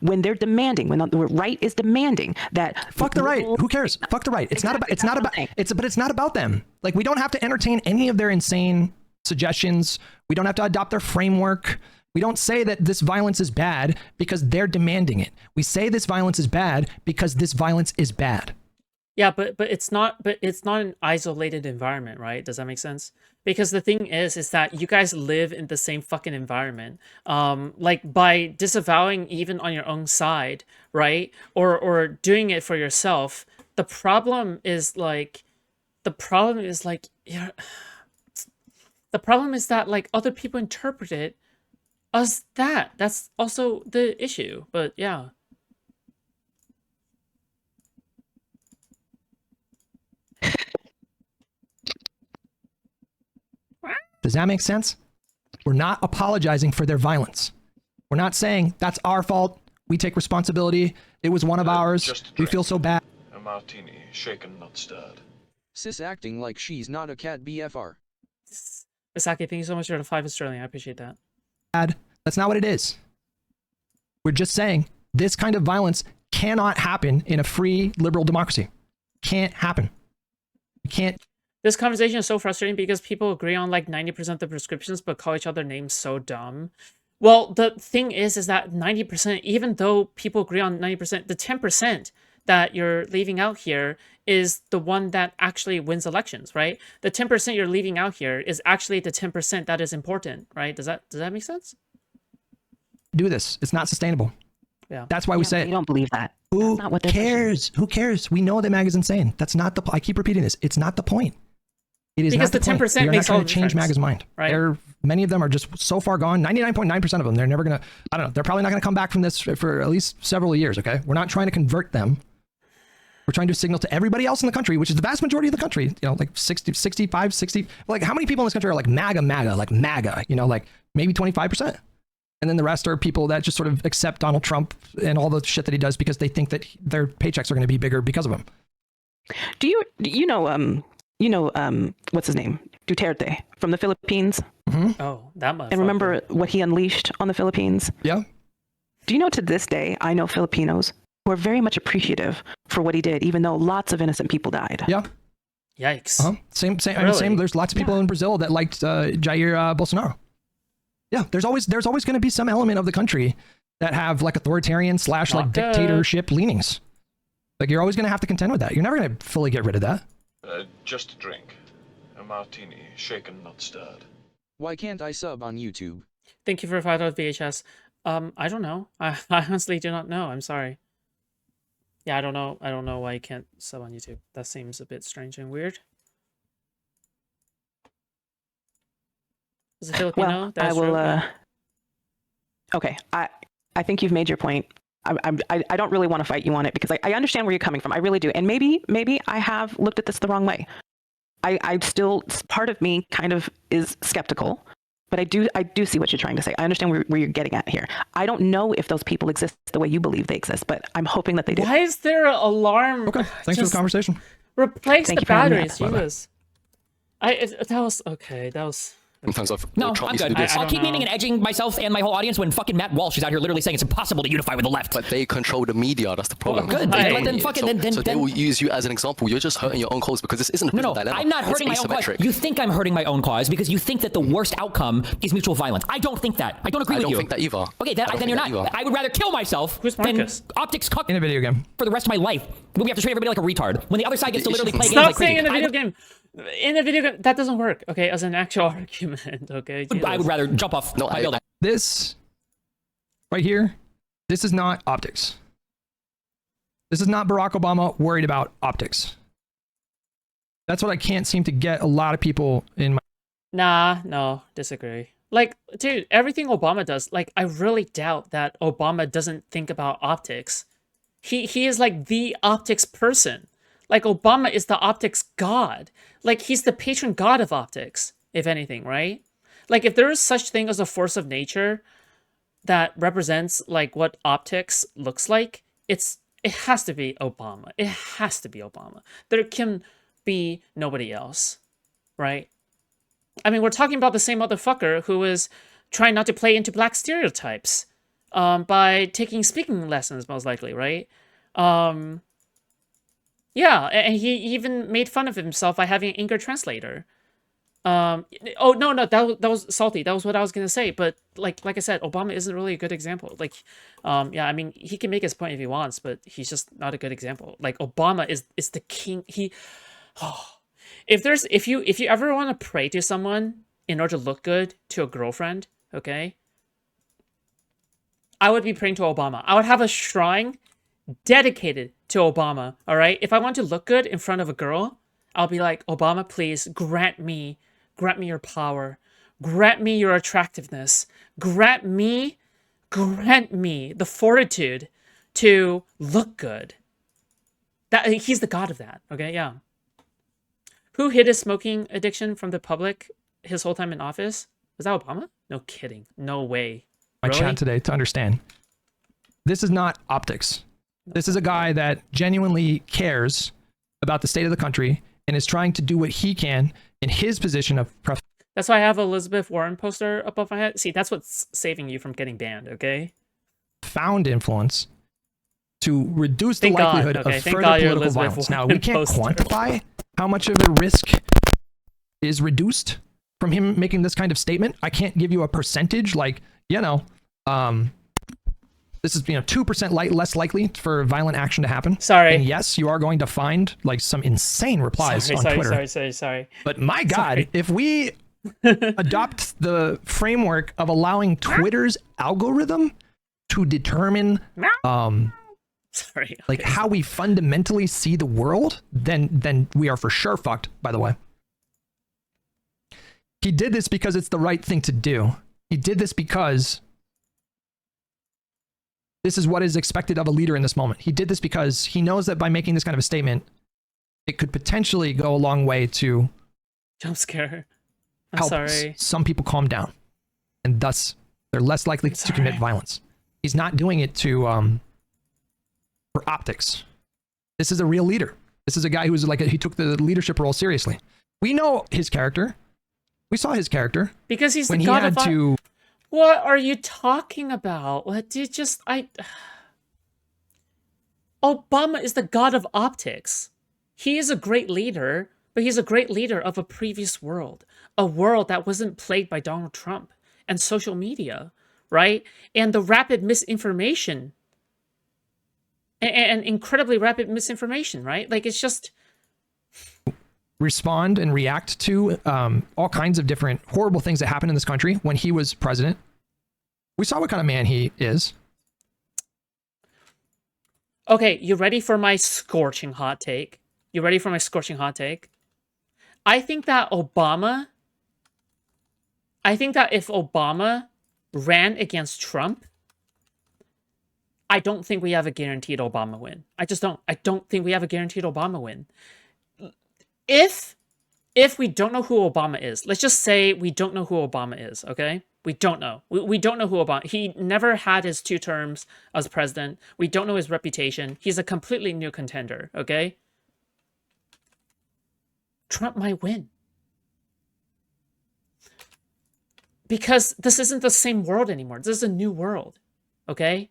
when they're demanding, when the right is demanding that fuck the right. Who cares? Fuck the right. It's not about. It's not about. But it's not about them. Like, we don't have to entertain any of their insane suggestions. We don't have to adopt their framework. We don't say that this violence is bad because they're demanding it. We say this violence is bad because this violence is bad. Yeah, but it's not an isolated environment, right? Does that make sense? Because the thing is that you guys live in the same fucking environment. Like, by disavowing even on your own side, right? Or doing it for yourself, the problem is like yeah, the problem is that like other people interpret it as that. That's also the issue. But yeah. Does that make sense? We're not apologizing for their violence. We're not saying that's our fault. We take responsibility. It was one of ours. We feel so bad. A martini, shaken, not stirred. Sis acting like she's not a cat BFR. Misaki, thank you so much for the 5 sterling. I appreciate that. That's not what it is. We're just saying this kind of violence cannot happen in a free liberal democracy. Can't happen. You can't. This conversation is so frustrating because people agree on like 90% of the prescriptions but call each other names so dumb. Well, the thing is that 90%, even though people agree on 90%, the 10% that you're leaving out here is the one that actually wins elections, right? The 10% you're leaving out here is actually the 10% that is important, right? Does that make sense? Do this. It's not sustainable. Yeah. That's why we say it. You don't believe that. Who cares? Who cares? We know that MAG is insane. That's not the. I keep repeating this. It's not the point. It is because not the 10% point. makes all the to change MAGA's mind. Right. Many of them are just so far gone. 99.9% of them. They're never gonna. I don't know. They're probably not gonna come back from this for at least several years. Okay. We're not trying to convert them. We're trying to signal to everybody else in the country, which is the vast majority of the country. You know, like 60, 65, 60. Like, how many people in this country are like MAGA, like MAGA? You know, like maybe 25%. And then the rest are people that just sort of accept Donald Trump and all the shit that he does because they think that their paychecks are going to be bigger because of him. Do you know what's his name? Duterte from the Philippines. Mm-hmm. Oh, that must. And remember what he unleashed on the Philippines? Yeah. Do you know to this day, I know Filipinos who are very much appreciative for what he did, even though lots of innocent people died. Yeah. Yikes. Same. Really? I mean, same. There's lots of people in Brazil that liked Jair Bolsonaro. Yeah. There's always going to be some element of the country that have like authoritarian / like dictatorship leanings. Like, you're always going to have to contend with that. You're never going to fully get rid of that. Just a drink. A martini, shaken, not stirred. Why can't I sub on YouTube? Thank you for $5 VHS. I don't know. I honestly do not know. I'm sorry. Yeah, I don't know. I don't know why you can't sub on YouTube. That seems a bit strange and weird. Is it Filipino? Well, I will. Okay, I think you've made your point. I don't really want to fight you on it because I understand where you're coming from. I really do. And maybe I have looked at this the wrong way. I still, part of me kind of is skeptical, but I do see what you're trying to say. I understand where you're getting at here. I don't know if those people exist the way you believe they exist, but I'm hoping that they do. Why is there an alarm? Okay, thanks for the conversation. Replace the batteries, that, Jesus. That was okay. That was. In terms of no, I'm good. I'll keep memeing and edging myself and my whole audience when fucking Matt Walsh is out here literally saying it's impossible to unify with the left. But they control the media. That's the problem. Well, good. Let them fucking so they will use you as an example. You're just hurting your own cause because this isn't a dilemma. I'm not hurting my own cause. You think I'm hurting my own cause because you think that the worst outcome is mutual violence. I don't think that. I don't agree with you. I don't think that either. Okay, then you're not. Either. I would rather kill myself than optics cuck in a video game for the rest of my life. We have to treat everybody like a retard when the other side gets to literally play games Stop like saying crazy. in a video game. In a video game, that doesn't work. Okay, as an actual argument. Okay. Jesus. I would rather jump off my building. This right here, this is not optics. This is not Barack Obama worried about optics. That's what I can't seem to get a lot of people in my. Nah, no, disagree. Like, dude, everything Obama does, like, I really doubt that Obama doesn't think about optics. He is like the optics person. Like, Obama is the optics god. Like, he's the patron god of optics, if anything, right? Like, if there is such thing as a force of nature that represents, like, what optics looks like, it has to be Obama. It has to be Obama. There can be nobody else, right? I mean, we're talking about the same motherfucker who is trying not to play into black stereotypes, by taking speaking lessons, most likely, right? Yeah, and he even made fun of himself by having an English translator. Oh no, that was salty. That was what I was gonna say. But like I said, Obama isn't really a good example. Like, yeah, I mean, he can make his point if he wants, but he's just not a good example. Like, Obama is the king. If you ever want to pray to someone in order to look good to a girlfriend, okay, I would be praying to Obama. I would have a shrine dedicated to Obama. All right, if I want to look good in front of a girl, I'll be like, Obama, please grant me your power, grant me your attractiveness, grant me the fortitude to look good. That he's the god of that. Okay, yeah. Who hid his smoking addiction from the public his whole time in office? Was that Obama? No kidding. No way. My Really? chat today to understand. This is not optics. This is a guy that genuinely cares about the state of the country and is trying to do what he can in his position of That's why I have Elizabeth Warren poster above my head. See, that's what's saving you from getting banned, okay? profound influence to reduce the Thank God. likelihood Okay, of thank further God you're political Elizabeth violence. Now, Warren we can't poster. quantify how much of the risk is reduced from him making this kind of statement. I can't give you a percentage, like, this is 2% less likely for violent action to happen. Sorry. And yes, you are going to find like some insane replies on Twitter. Sorry. But my God, Sorry. if we adopt the framework of allowing Twitter's algorithm to determine Sorry. like Okay. how we fundamentally see the world, then we are for sure fucked, by the way. He did this because it's the right thing to do. He did this because this is what is expected of a leader in this moment. He did this because he knows that by making this kind of a statement, it could potentially go a long way to Jump scare. I'm help sorry. some people calm down, and thus they're less likely to commit violence. He's not doing it to for optics. This is a real leader. This is a guy who's like he took the leadership role seriously. We know his character. We saw his character Because he's when the he god had of... to. What are you talking about? What did just... Obama is the god of optics. He is a great leader, but he's a great leader of a previous world. A world that wasn't plagued by Donald Trump and social media, right? And the rapid misinformation. And incredibly rapid misinformation, right? Like, it's just... respond and react to all kinds of different horrible things that happened in this country when he was president. We saw what kind of man he is. Okay, you ready for my scorching hot take? You ready for my scorching hot take? I think that if Obama ran against Trump, I don't think we have a guaranteed Obama win. I just don't. I don't think we have a guaranteed Obama win. If we don't know who Obama is, let's just say we don't know who Obama is, okay? We don't know. We don't know who Obama... He never had his 2 terms as president. We don't know his reputation. He's a completely new contender, okay? Trump might win. Because this isn't the same world anymore. This is a new world, okay?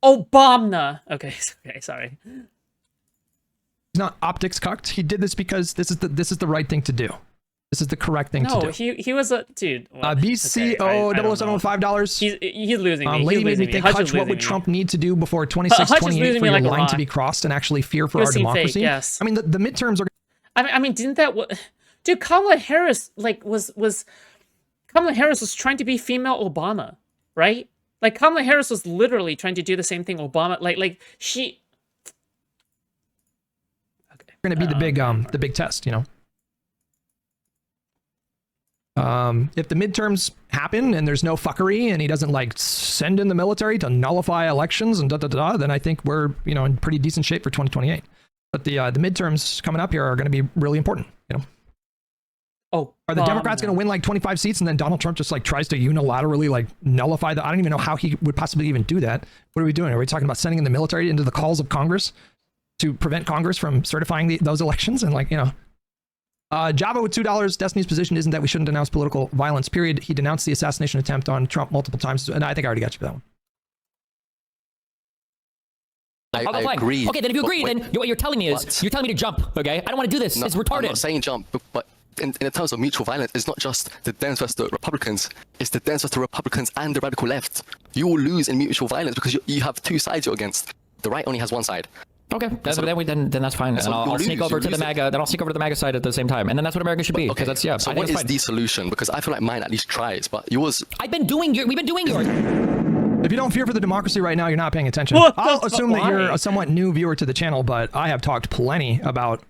Obama! Okay, sorry. He's not optics cucked. He did this because this is the right thing to do. This is the correct thing to do. No, he was a... Dude. What? BCO Okay, I don't 00705. He's losing me. Lady He's made me losing think, Hutch Hutch, is what losing would me. Trump need to do before 26, Hutch is 28 losing for me your like a line to rock. be crossed and actually fear for He our was seeing fake, democracy? yes. I mean, the midterms are... I mean, didn't that... Dude, Kamala Harris, like, Kamala Harris was trying to be female Obama, right? Like, Kamala Harris was literally trying to do the same thing Obama... Like, she... Okay. going to be the big test, if the midterms happen and there's no fuckery and he doesn't like send in the military to nullify elections and then I think we're in pretty decent shape for 2028. But the midterms coming up here are going to be really important. Oh, are the Democrats going to win like 25 seats and then Donald Trump just like tries to unilaterally like nullify I don't even know how he would possibly even do that. What are we doing? Are we talking about sending in the military into the calls of Congress to prevent Congress from certifying those elections? And like, Java with $2. Destiny's position isn't that we shouldn't denounce political violence, period. He denounced the assassination attempt on Trump multiple times. And I think I already got you for that one. I'll go I flying. agree. Okay, then if you agree, then what you're telling me is you're telling me to jump. Okay, I don't want to do this. No, It's retarded. I'm not saying jump, but in terms of mutual violence, it's not just the Dems versus the Republicans. It's the Dems versus the Republicans and the radical left. You will lose in mutual violence because you have two sides you're against. The right only has one side. Okay, then that's fine. And I'll sneak over to the MAGA. Then I'll sneak over to the MAGA side at the same time, and then that's what America should be. Because that's So what is the solution? Because I feel like mine at least tries, but yours. We've been doing yours. If you don't fear for the democracy right now, you're not paying attention. I'll assume that you're a somewhat new viewer to the channel, but I have talked plenty about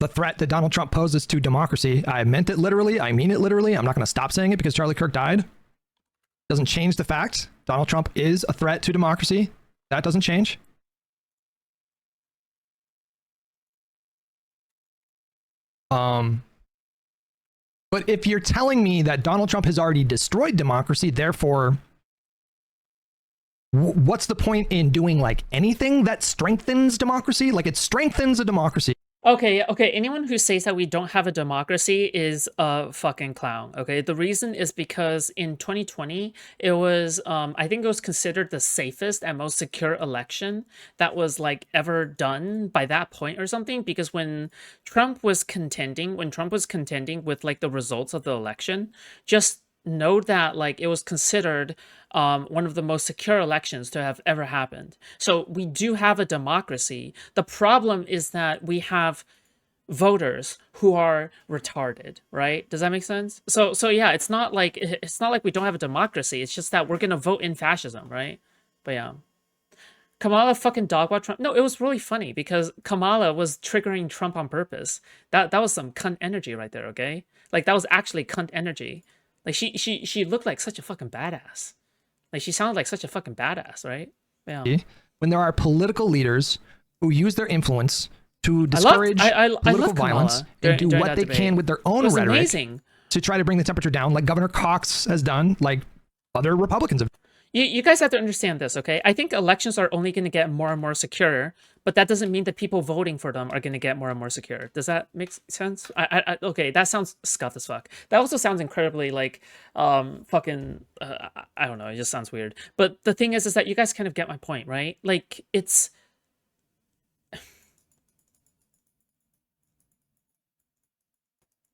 the threat that Donald Trump poses to democracy. I meant it literally. I mean it literally. I'm not going to stop saying it because Charlie Kirk died. Doesn't change the fact Donald Trump is a threat to democracy. That doesn't change. But if you're telling me that Donald Trump has already destroyed democracy, therefore, what's the point in doing like anything that strengthens democracy? Like it strengthens a democracy. Okay, anyone who says that we don't have a democracy is a fucking clown, okay? The reason is because in 2020, it was, I think it was considered the safest and most secure election that was, like, ever done by that point or something, because when Trump was contending with, like, the results of the election, just know that, like, it was considered one of the most secure elections to have ever happened. So we do have a democracy. The problem is that we have voters who are retarded, right? Does that make sense? So yeah, it's not like we don't have a democracy. It's just that we're gonna vote in fascism, right? But yeah. Kamala fucking dogwat Trump. No, it was really funny because Kamala was triggering Trump on purpose. That was some cunt energy right there, okay? Like that was actually cunt energy. Like she looked like such a fucking badass. Like she sounded like such a fucking badass, right? Yeah. When there are political leaders who use their influence to discourage political violence and do what they can with their own rhetoric to try to bring the temperature down, like Governor Cox has done, like other Republicans have. You guys have to understand this, okay? I think elections are only going to get more and more secure, but that doesn't mean that people voting for them are going to get more and more secure. Does that make sense? Okay, that sounds scuffed as fuck. That also sounds incredibly like fucking I don't know. It just sounds weird. But the thing is that you guys kind of get my point, right? Like it's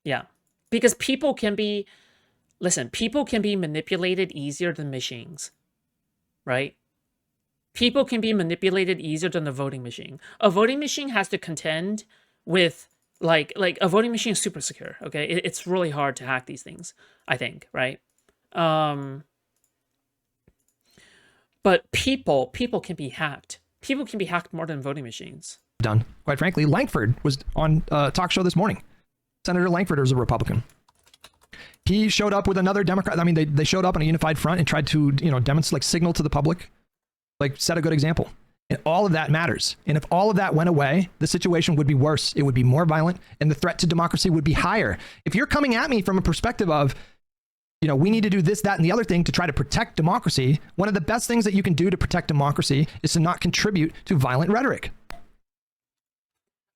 yeah, because people can be manipulated easier than machines. Right? People can be manipulated easier than the voting machine. A voting machine has to contend with like a voting machine is super secure. Okay, it's really hard to hack these things. I think, right? But people can be hacked. People can be hacked more than voting machines. Done. Quite frankly, Lankford was on a talk show this morning. Senator Lankford was a Republican. He showed up with another Democrat. I mean, they showed up on a unified front and tried to, demonstrate, like, signal to the public, like, set a good example. And all of that matters. And if all of that went away, the situation would be worse. It would be more violent, and the threat to democracy would be higher. If you're coming at me from a perspective of, we need to do this, that, and the other thing to try to protect democracy, one of the best things that you can do to protect democracy is to not contribute to violent rhetoric.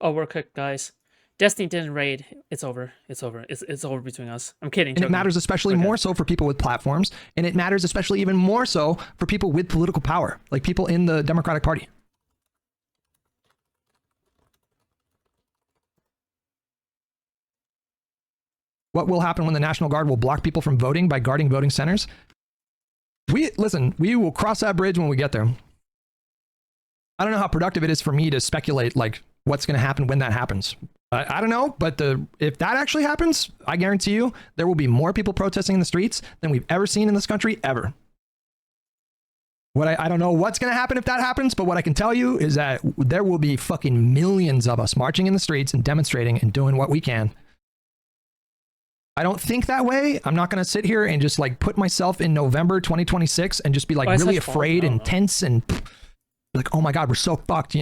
Oh, we're cooked, guys. Destiny didn't raid. It's over. It's over. It's over between us. I'm kidding. And it matters especially more so for people with platforms. And it matters especially even more so for people with political power, like people in the Democratic Party. What will happen when the National Guard will block people from voting by guarding voting centers? We will cross that bridge when we get there. I don't know how productive it is for me to speculate like what's going to happen when that happens. I don't know, but if that actually happens, I guarantee you there will be more people protesting in the streets than we've ever seen in this country ever. I don't know what's going to happen if that happens, but what I can tell you is that there will be fucking millions of us marching in the streets and demonstrating and doing what we can. I don't think that way. I'm not going to sit here and just like put myself in November 2026 and just be like really afraid and tense and be like, oh my God, we're so fucked,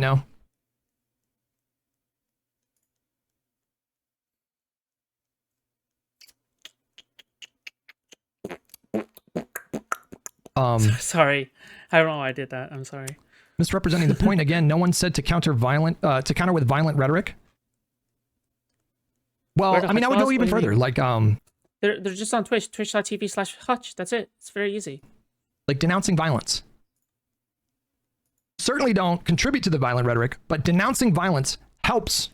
Sorry, I don't know why I did that. I'm sorry. Misrepresenting the point again. No one said to counter with violent rhetoric. Well, I mean, I would go even further. Like, they're just on Twitch, twitch.tv/Hutch. That's it. It's very easy. Like denouncing violence. certainly don't contribute to the violent rhetoric, but denouncing violence helps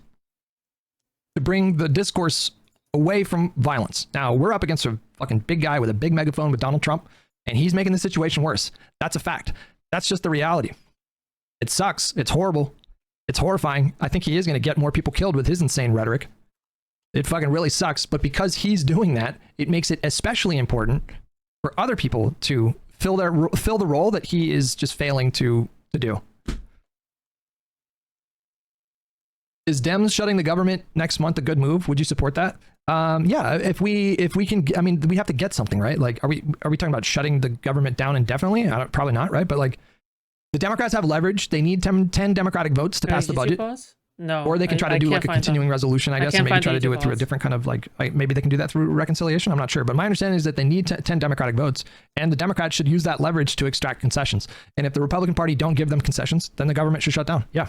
to bring the discourse away from violence. Now, we're up against a fucking big guy with a big megaphone with Donald Trump, and he's making the situation worse. That's a fact. That's just the reality. It sucks. It's horrible. It's horrifying. I think he is going to get more people killed with his insane rhetoric. It fucking really sucks. But because he's doing that, it makes it especially important for other people to fill the role that he is just failing to do. Is Dems shutting the government next month a good move? Would you support that? Yeah, if we can, I mean, we have to get something, right? Like, are we talking about shutting the government down indefinitely? Probably not, right? But like, the Democrats have leverage. They need 10 Democratic votes to pass the budget. No. Or they can try to do like a continuing resolution, I guess, and maybe try to do it through a different kind of like maybe they can do that through reconciliation. I'm not sure. But my understanding is that they need 10 Democratic votes, and the Democrats should use that leverage to extract concessions. And if the Republican Party don't give them concessions, then the government should shut down. Yeah.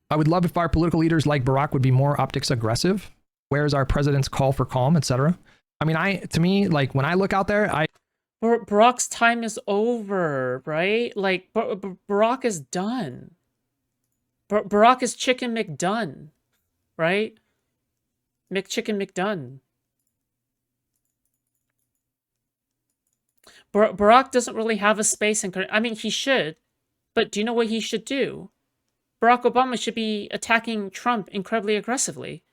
I would love if our political leaders like Barack would be more optics aggressive. Where's our president's call for calm, etc.? I mean, to me, like when I look out there, Barack's time is over, right? Like Barack is done. Barack is Chicken McDone, right? McChicken McDone. Barack doesn't really have a space in. I mean, he should, but do you know what he should do? Barack Obama should be attacking Trump incredibly aggressively.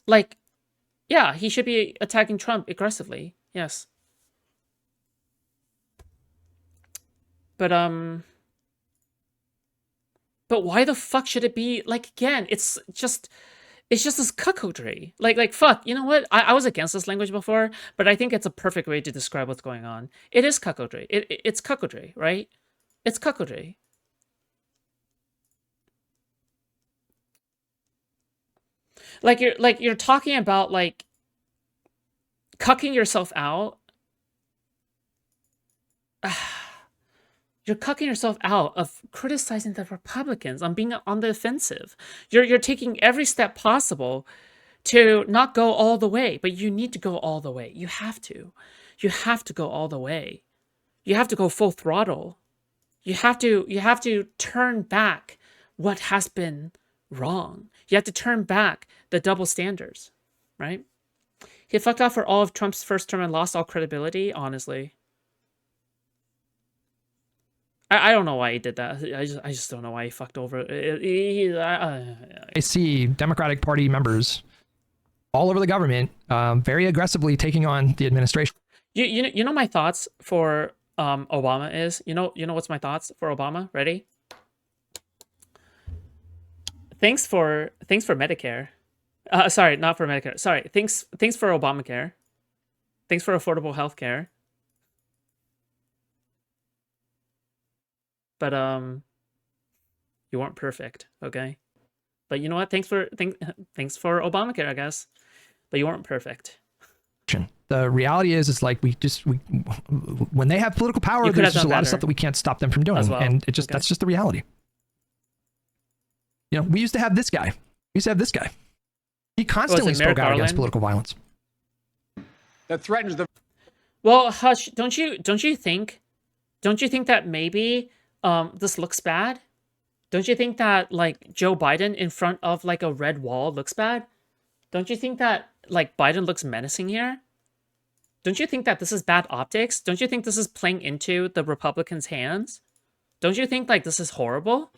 Like, yeah, he should be attacking Trump aggressively. Yes. But why the fuck should it be like again? It's just this cuckoldry. Like fuck. You know what? I was against this language before, but I think it's a perfect way to describe what's going on. It is cuckoldry. It's cuckoldry, right? It's cuckoldry. Like you're talking about like cucking yourself out. You're cucking yourself out of criticizing the Republicans on being on the offensive. You're taking every step possible to not go all the way, but you need to go all the way. You have to. You have to go all the way. You have to go full throttle. You have to turn back what has been wrong. You have to turn back the double standards, right? He fucked off for all of Trump's first term and lost all credibility, honestly. I don't know why he did that. I just don't know why he fucked over. I see Democratic Party members all over the government very aggressively taking on the administration. You know my thoughts for Obama is, you know what's my thoughts for Obama? Ready? Thanks for Medicare. Sorry, not for Medicare. Sorry, thanks for Obamacare. Thanks for affordable health care. But you weren't perfect, okay? But you know what? Thanks for Obamacare, I guess. But you weren't perfect. The reality is like we when they have political power, there's just a lot of stuff that we can't stop them from doing, and it just that's just the reality. You know, we used to have this guy. He constantly spoke out against political violence. That threatens the. Well, Hutch, don't you think that maybe this looks bad? Don't you think that like Joe Biden in front of like a red wall looks bad? Don't you think that like Biden looks menacing here? Don't you think that this is bad optics? Don't you think this is playing into the Republicans' hands? Don't you think like this is horrible?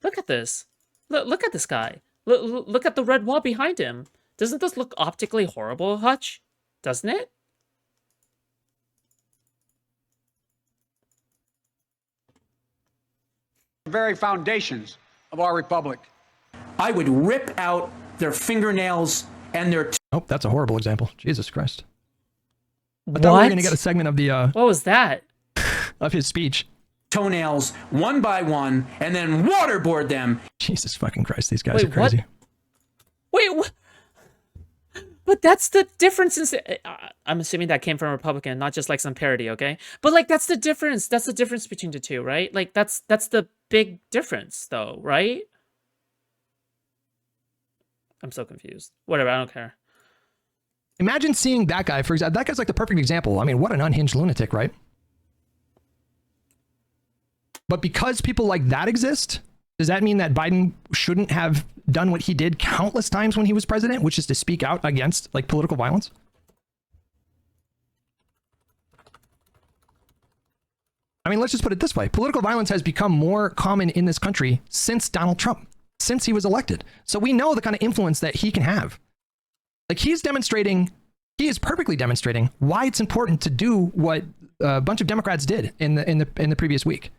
Look at this. Look at this guy. Look at the red wall behind him. Doesn't this look optically horrible, Hutch? Doesn't it? Very foundations of our republic. I would rip out their fingernails and their... Oh, that's a horrible example. Jesus Christ. I thought we were going to get a segment of the... What was that? Of his speech. Toenails one by one and then waterboard them. Jesus fucking Christ, these guys are crazy. What? But that's the difference in... I'm assuming that came from a Republican, not just like some parody, okay? But like that's the difference. That's the difference between the two, right? Like that's the big difference though, right? I'm so confused. Whatever, I don't care. Imagine seeing that guy, for example. That guy's like the perfect example. I mean, what an unhinged lunatic, right? But because people like that exist, does that mean that Biden shouldn't have done what he did countless times when he was president, which is to speak out against like political violence? I mean, let's just put it this way. Political violence has become more common in this country since Donald Trump, since he was elected. So we know the kind of influence that he can have. Like he is perfectly demonstrating why it's important to do what a bunch of Democrats did in the previous week.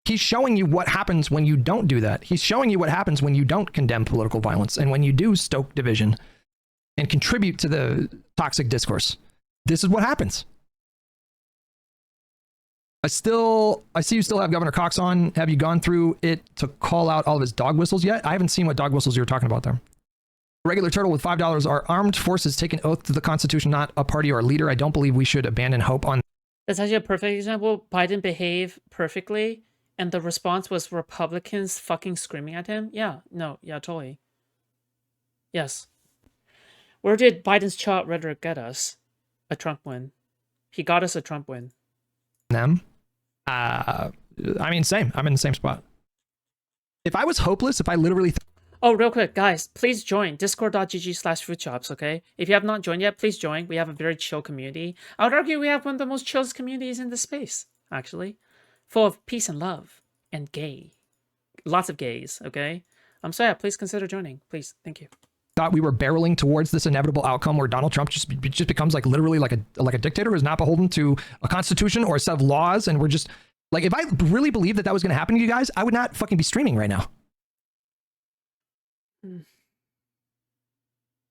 He's showing you what happens when you don't do that. He's showing you what happens when you don't condemn political violence and when you do stoke division and contribute to the toxic discourse. This is what happens. I see you still have Governor Cox on. Have you gone through it to call out all of his dog whistles yet? I haven't seen what dog whistles you were talking about there. Regular Turtle with $5. Are armed forces take an oath to the Constitution, not a party or a leader? I don't believe we should abandon hope on. That's actually a perfect example. Biden behaved perfectly, and the response was Republicans fucking screaming at him. Yeah, no, yeah, totally. Yes. Where did Biden's child rhetoric get us? A Trump win. He got us a Trump win. Them. I mean, same. I'm in the same spot. If I was hopeless, if I literally... Oh, real quick, guys, please join discord.gg/foodshops, okay? If you have not joined yet, please join. We have a very chill community. I would argue we have one of the most chillest communities in the space, actually. Full of peace and love and gay. Lots of gays, okay? So yeah, please consider joining. Please, thank you. Thought we were barreling towards this inevitable outcome where Donald Trump just becomes like literally like a dictator who is not beholden to a constitution or a set of laws, and we're just like, if I really believed that was going to happen to you guys, I would not fucking be streaming right now.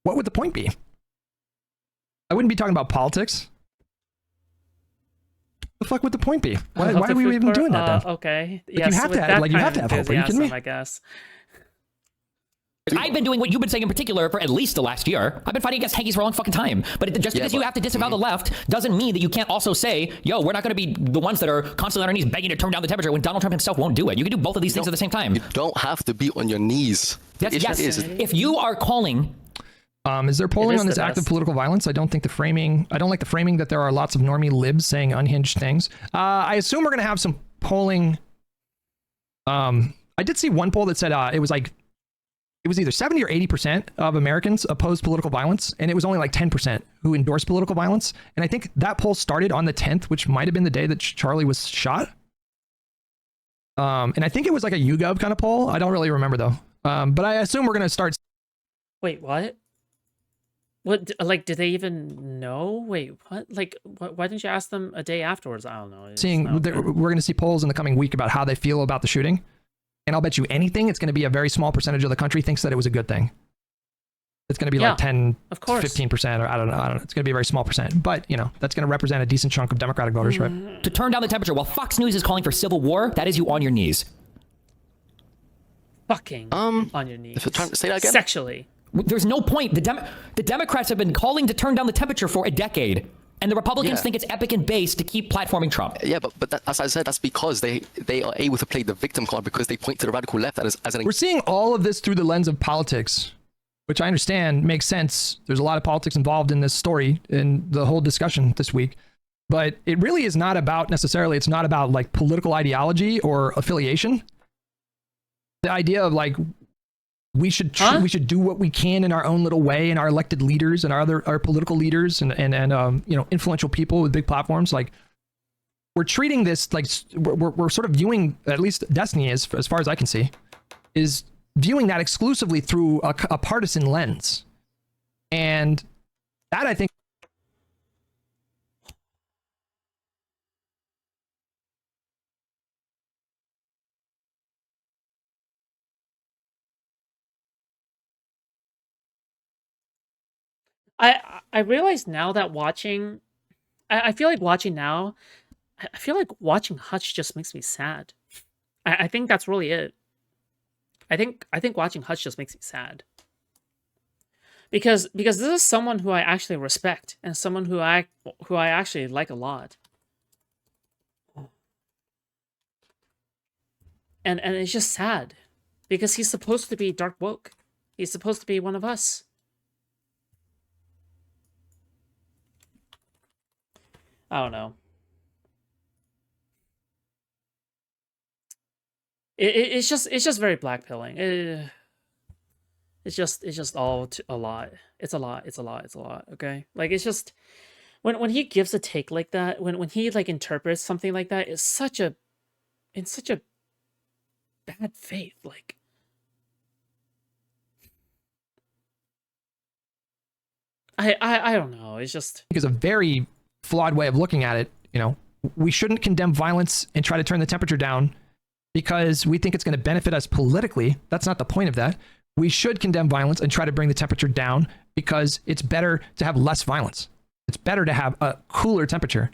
What would the point be? I wouldn't be talking about politics. The fuck would the point be? Why are we even doing that then? Okay. Like, yes, you have to have hope. Are you kidding me? I guess. I've been doing what you've been saying in particular for at least the last year. I've been fighting against Hankies for a long fucking time. But just because you have to disavow the left doesn't mean that you can't also say, yo, we're not going to be the ones that are constantly on our knees begging to turn down the temperature when Donald Trump himself won't do it. You can do both of these things at the same time. You don't have to be on your knees. Yes. If you are calling... Is there polling on this act of political violence? I don't like the framing that there are lots of normie libs saying unhinged things. I assume we're going to have some polling. I did see one poll that said it was either 70 or 80% of Americans oppose political violence, and it was only like 10% who endorse political violence. And I think that poll started on the 10th, which might have been the day that Charlie was shot. And I think it was like a YouGov kind of poll. I don't really remember though. But I assume we're going to start. Wait, what? What, like, did they even know? Wait, what? Like, why didn't you ask them a day afterwards? I don't know. We're going to see polls in the coming week about how they feel about the shooting. And I'll bet you anything, it's going to be a very small percentage of the country thinks that it was a good thing. It's going to be like 10, of course. 15%, or I don't know. It's going to be a very small percent. But, you know, that's going to represent a decent chunk of Democratic voters, right? To turn down the temperature while Fox News is calling for civil war, that is you on your knees. Fucking on your knees. If you're trying to say that again? Sexually. There's no point. The Democrats have been calling to turn down the temperature for a decade. And the Republicans think it's epic and base to keep platforming Trump. Yeah, but that, as I said, that's because they are able to play the victim card because they point to the radical left as an... We're seeing all of this through the lens of politics, which I understand makes sense. There's a lot of politics involved in this story and the whole discussion this week. But it really is not about necessarily, it's not about like political ideology or affiliation. The idea of like, we should do what we can in our own little way, and our elected leaders and our political leaders and you know, influential people with big platforms. Like, we're treating this like we're sort of viewing, at least Destiny is, as far as I can see, is viewing that exclusively through a partisan lens. And that, I think, I realize now that watching, I feel like watching now, I feel like watching Hutch just makes me sad. I think that's really it. I think watching Hutch just makes me sad. Because this is someone who I actually respect and someone who I actually like a lot. And it's just sad because he's supposed to be dark woke. He's supposed to be one of us. I don't know. It's just very blackpilling. It's just all a lot. It's a lot. Okay, like it's just when he gives a take like that, when he like interprets something like that, it's such a bad faith. Like I don't know. It's just It's a very flawed way of looking at it. You know, we shouldn't condemn violence and try to turn the temperature down because we think it's going to benefit us politically. That's not the point of that. We should condemn violence and try to bring the temperature down because it's better to have less violence. It's better to have a cooler temperature.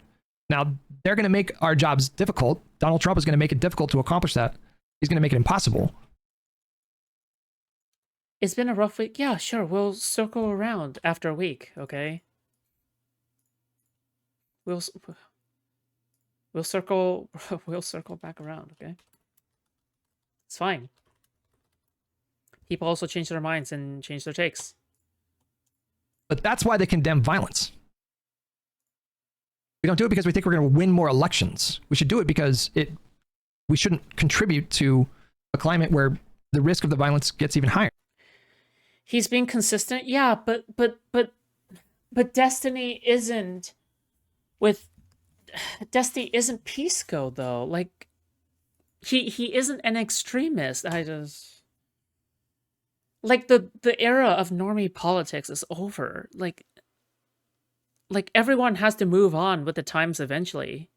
Now, they're going to make our jobs difficult. Donald Trump is going to make it difficult to accomplish that. He's going to make it impossible. it's been a rough week. Yeah, sure. We'll circle around after a week. Okay. We'll circle we'll circle back around. Okay. It's fine. People also change their minds and change their takes. But that's why they condemn violence. We don't do it because we think we're going to win more elections. We should do it because we shouldn't contribute to a climate where the risk of the violence gets even higher. He's being consistent, yeah, but Destiny isn't Destiny isn't Pisco though. Like he isn't an extremist. Like the era of normie politics is over. Like everyone has to move on with the times eventually.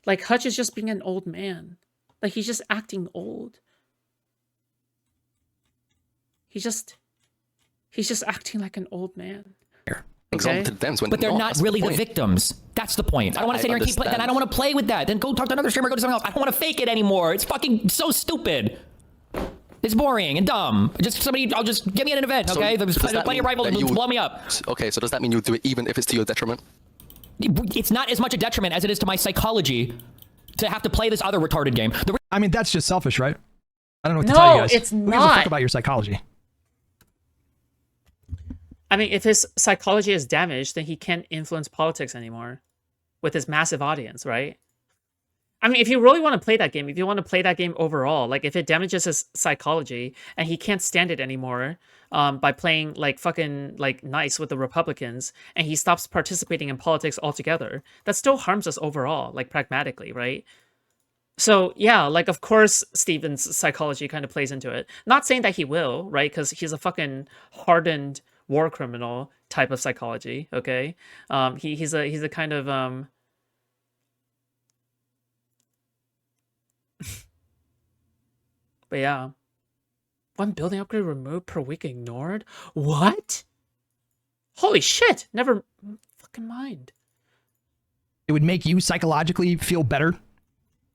Like Hutch is just being an old man. Like he's just acting old. He's just acting like an old man. Example to them when But they're not really the victims. That's the point. I don't want to sit here and keep playing. Then I don't want to play with that. Then go talk to another streamer, go to something else. I don't want to fake it anymore. It's fucking so stupid. It's boring and dumb. I'll just give me an event, okay? There's plenty of rivals who blow me up. Okay, so does that mean you'll do it even if it's to your detriment? It's not as much a detriment as it is to my psychology to have to play this other retarded game. I mean, that's just selfish, right? I don't know what to tell you guys. No, it's Who gives a fuck not. about your psychology? I mean, if his psychology is damaged, then he can't influence politics anymore with his massive audience, right? I mean, if you really want to play that game, if you want to play that game overall, like if it damages his psychology and he can't stand it anymore by playing like fucking like nice with the Republicans and he stops participating in politics altogether, that still harms us overall, like pragmatically, right? So yeah, like of course Steven's psychology kind of plays into it. Not saying that he will, right? Because he's a fucking hardened war criminal type of psychology, okay? He's a kind of but yeah. One building upgrade removed per week ignored? What? Holy shit! Never fucking mind. It would make you psychologically feel better,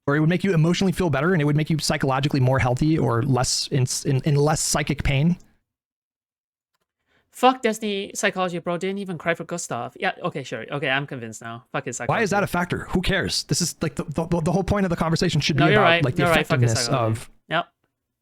or it would make you emotionally feel better, and it would make you psychologically more healthy or less in less psychic pain. Fuck Destiny psychology, bro. Didn't even cry for Gustav. Yeah, okay, sure. Okay, I'm convinced now. Fuck his psychology. Why is that a factor? Who cares? This is like the whole point of the conversation should be No, you're about right. like the You're right. Fuck his effectiveness psychology. of Yep.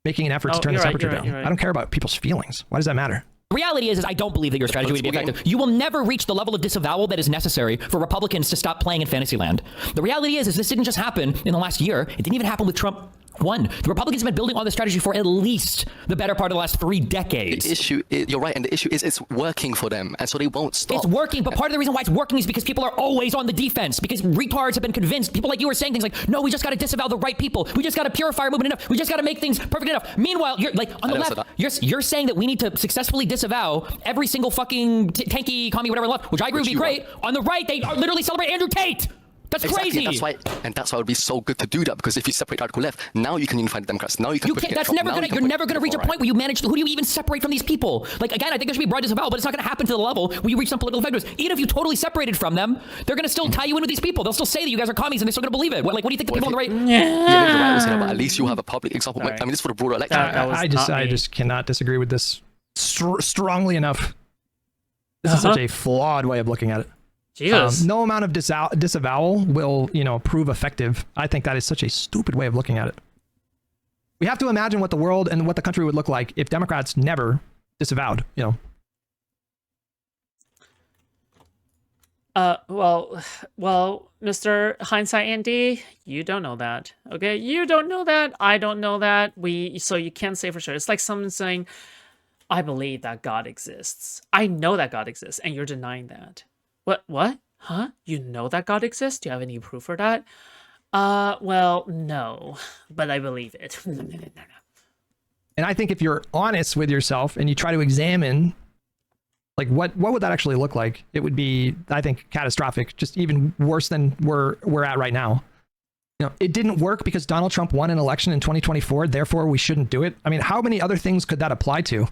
making an effort to No, turn the you're right, temperature you're right, down. you're right. I don't care about people's feelings. Why does that matter? The reality is I don't believe that your strategy would be effective. You will never reach the level of disavowal that is necessary for Republicans to stop playing in Fantasyland. The reality is this didn't just happen in the last year. It didn't even happen with Trump 1. The Republicans have been building on this strategy for at least the better part of the last 3 decades. The issue, you're right, and the issue is it's working for them, and so they won't stop. It's working, but part of the reason why it's working is because people are always on the defense, because retards have been convinced. People like you are saying things like, no, we just got to disavow the right people. We just got to purify our movement enough. We just got to make things perfect enough. Meanwhile, you're like on the left, you're saying that we need to successfully disavow every single fucking tanky, commie, whatever left, which I agree would be great. On the right, they are literally celebrate Andrew Tate. That's exactly. crazy. That's why it would be so good to do that, because if you separate radical left, now you can unify the Democrats. Now you can. That's never gonna. You're never gonna reach a point where you manage. Who do you even separate from these people? Like again, I think there should be broad disavowal, but it's not gonna happen to the level where you reach some political effectiveness. Even if you totally separated from them, they're gonna still tie you in with these people. They'll still say that you guys are commies, and they're still gonna believe it. What do you think the people on the right? Yeah, you're right. But at least you have a public example. I mean, this is for the broader election. I just cannot disagree with this strongly enough. This is such a flawed way of looking at it. Jesus. No amount of disavowal will, prove effective. I think that is such a stupid way of looking at it. We have to imagine what the world and what the country would look like if Democrats never disavowed, Well, Mr. Hindsight Andy, you don't know that. Okay, you don't know that. I don't know that. So you can't say for sure. It's like someone saying, "I believe that God exists. I know that God exists," and you're denying that. What? Huh? You know that God exists? Do you have any proof for that? Well, no, but I believe it. No. And I think if you're honest with yourself and you try to examine, like, what would that actually look like? It would be, I think, catastrophic, just even worse than we're at right now. You know, it didn't work because Donald Trump won an election in 2024, therefore we shouldn't do it. I mean, how many other things could that apply to?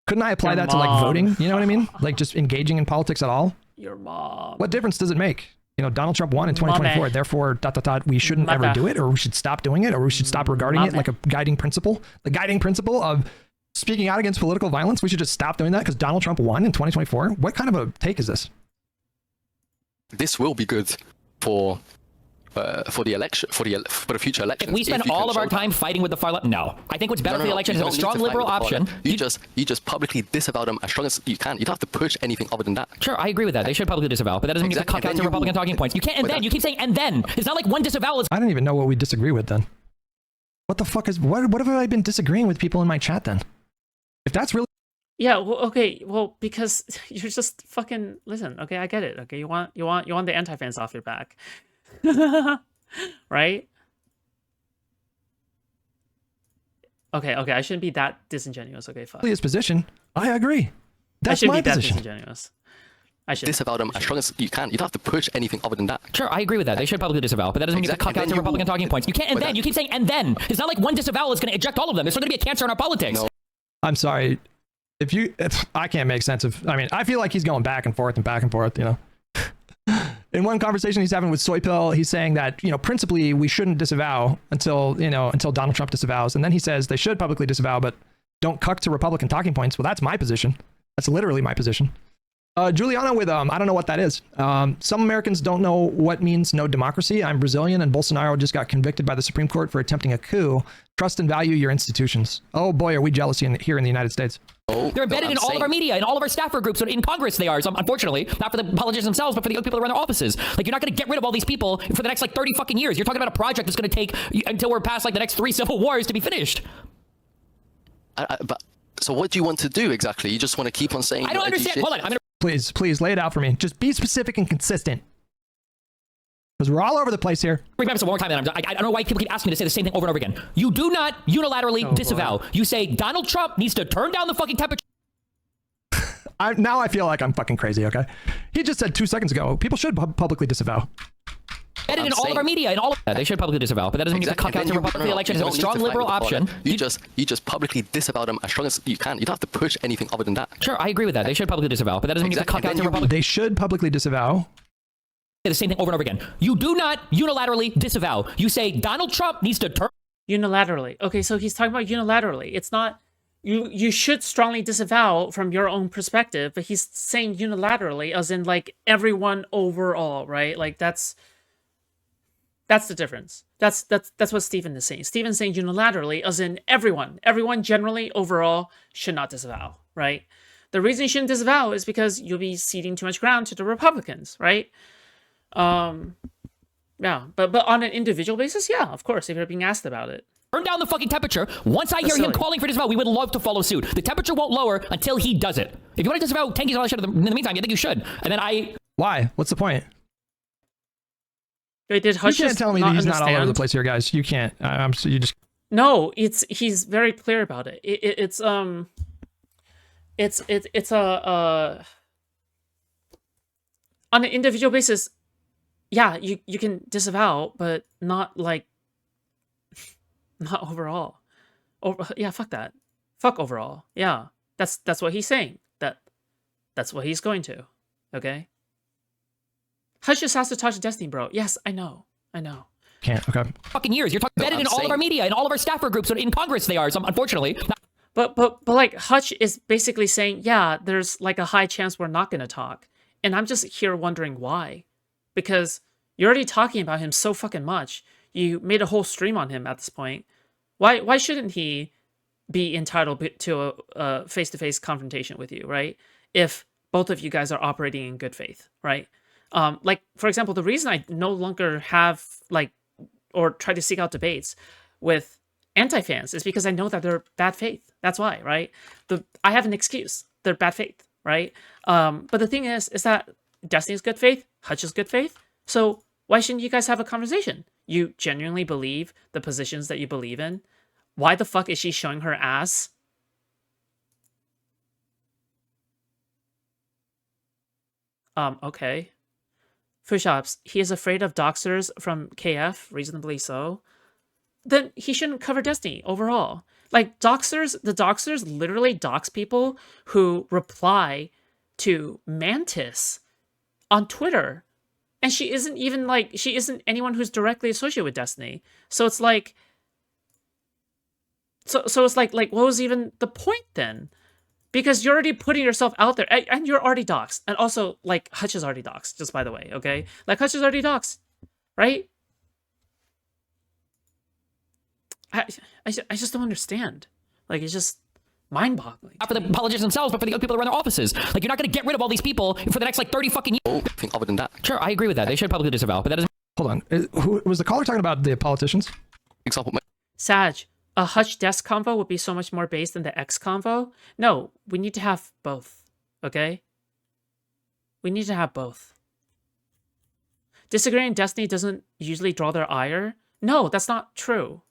Couldn't I apply Your that to, like, mom. voting? You know what I mean? Like, just engaging in politics at all? Your mom. What difference does it make? You know, Donald Trump won in 2024, Mame. therefore, we shouldn't ever Mother. do it, or we should stop doing it, or we should stop regarding it Mame. like a guiding principle. The guiding principle of speaking out against political violence, we should just stop doing that because Donald Trump won in 2024? What kind of a take is this? This will be good for the election, for the future election. If we spend all of our time fighting with the far left, no. I think what's better for the election is have a strong liberal option. You just publicly disavow them as strong as you can. You don't have to push anything other than that. Sure, I agree with that. They should publicly disavow, but that doesn't mean you have to cut out the Republican talking points. You can't, and then. You keep saying, and then. It's not like one disavowal is... I don't even know what we disagree with then. What the fuck is... What have I been disagreeing with people in my chat then? If that's really... Yeah, well, okay, well, because you're just fucking... Listen, okay, I get it, okay? You want the anti-fans off your back. Right? Okay, I shouldn't be that disingenuous. Okay, fine. his position, I agree. That's I shouldn't my be that position. disingenuous. I should Disavow them as strong as you can. You don't have to push anything other than that. Sure, I agree with that. They should publicly disavow, but that doesn't mean you have to cut out the Republican talking points. You can't, and then. You keep saying, and then. It's not like one disavowal is going to eject all of them. There's still going to be a cancer in our politics. No. I'm sorry. I can't make sense of... I mean, I feel like he's going back and forth, you know? In one conversation he's having with Soypill, he's saying that, you know, principally we shouldn't disavow until Donald Trump disavows. And then he says they should publicly disavow, but don't cuck to Republican talking points. Well, that's my position. That's literally my position. Juliana with, I don't know what that is. Some Americans don't know what means no democracy. I'm Brazilian and Bolsonaro just got convicted by the Supreme Court for attempting a coup. Trust and value your institutions. Oh boy, are we jealous here in the United States. They're embedded in all of our media, in all of our staffer groups, in Congress they are. So unfortunately, not for the politicians themselves, but for the other people that run their offices. Like, you're not going to get rid of all these people for the next, like, 30 fucking years. You're talking about a project that's going to take until we're past, like, the next 3 civil wars to be finished. But so what do you want to do exactly? You just want to keep on saying... I don't understand. Hold on. Please lay it out for me. Just be specific and consistent. Because we're all over the place here. Remember this one more time, and I don't know why people keep asking me to say the same thing over and over again. You do not unilaterally disavow. Boy. You say Donald Trump needs to turn down the fucking temperature. Now I feel like I'm fucking crazy, okay? He just said 2 seconds ago, people should publicly disavow. Embedded in all of our media, in all of they should publicly disavow, but that doesn't mean you have to cut out the Republican election is a strong liberal option. You just publicly disavow them as strong as you can. You don't have to push anything other than that. Sure, I agree with that. They should publicly disavow, but that doesn't mean you have to cut out the Republican. They should publicly disavow. The same thing over and over again. You do not unilaterally disavow. You say Donald Trump needs to turn unilaterally. Okay, so he's talking about unilaterally. It's not you should strongly disavow from your own perspective, but he's saying unilaterally as in, like, everyone overall, right? Like, that's the difference. That's what Stephen is saying. Stephen's saying unilaterally as in everyone generally overall should not disavow, right? The reason you shouldn't disavow is because you'll be ceding too much ground to the Republicans, right? Yeah, but on an individual basis, yeah, of course, if you're being asked about it. Turn down the fucking temperature. Once I hear him calling for disavow, we would love to follow suit. The temperature won't lower until he does it. If you want to disavow tankies and all that shit in the meantime, I think you should. And then Why? What's the point? Wait, did Hutch you can't tell me that he's understand? not all over the place here, guys. You can't. You just... No, he's very clear about it. It's on an individual basis, yeah, you can disavow, but not like not overall. Yeah, fuck that. Fuck overall. Yeah. That's what he's saying. That's what he's going to. Okay? Hutch just has to talk to Destiny, bro. Yes, I know. Can't. Okay. fucking years. You're talking embedded in all of our media, in all of our staffer groups, in Congress they are. So unfortunately. But like Hutch is basically saying, yeah, there's like a high chance we're not going to talk. And I'm just here wondering why. Because you're already talking about him so fucking much. You made a whole stream on him at this point. Why shouldn't he be entitled to a face-to-face confrontation with you, right? If both of you guys are operating in good faith, right? Like, for example, the reason I no longer have like or try to seek out debates with anti-fans is because I know that they're bad faith. That's why, right? I have an excuse. They're bad faith, right? But the thing is that Destiny's good faith, Hutch is good faith. So why shouldn't you guys have a conversation? You genuinely believe the positions that you believe in. Why the fuck is she showing her ass? Okay. Foodshops, he is afraid of doxers from KF, reasonably so. Then he shouldn't cover Destiny overall. Like, the doxers literally dox people who reply to Mantis on Twitter. And she isn't anyone who's directly associated with Destiny. So it's like, so it's like, what was even the point then? Because you're already putting yourself out there, and you're already doxed. And also, like, Hutch is already doxed, just by the way, okay? Like, Hutch is already doxed, right? I just don't understand. Like, it's just mind-boggling. Not for the politicians themselves, but for the other people that run their offices. Like, you're not going to get rid of all these people for the next, like, 30 fucking years. Oh, I think other than that. Sure, I agree with that. They should probably disavow, but that doesn't... Hold on. Who was the caller talking about the politicians? Example. Sag, a Hutch Desk convo would be so much more based than the X convo. No, we need to have both, okay? We need to have both. Disagreeing Destiny doesn't usually draw their ire. No, that's not true.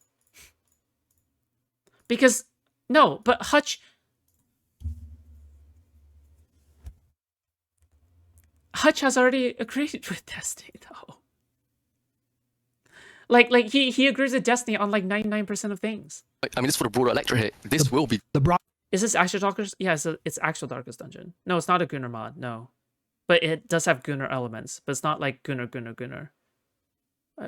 Because, no, but Hutch has already agreed with Destiny, though. Like he agrees with Destiny on like 99% of things. I mean, this for the broader electorate here. This will be Is this actual Darkest? Yeah, it's actual Darkest Dungeon. No, it's not a Gunnar mod. No, but it does have Gunnar elements. But it's not like Gunnar.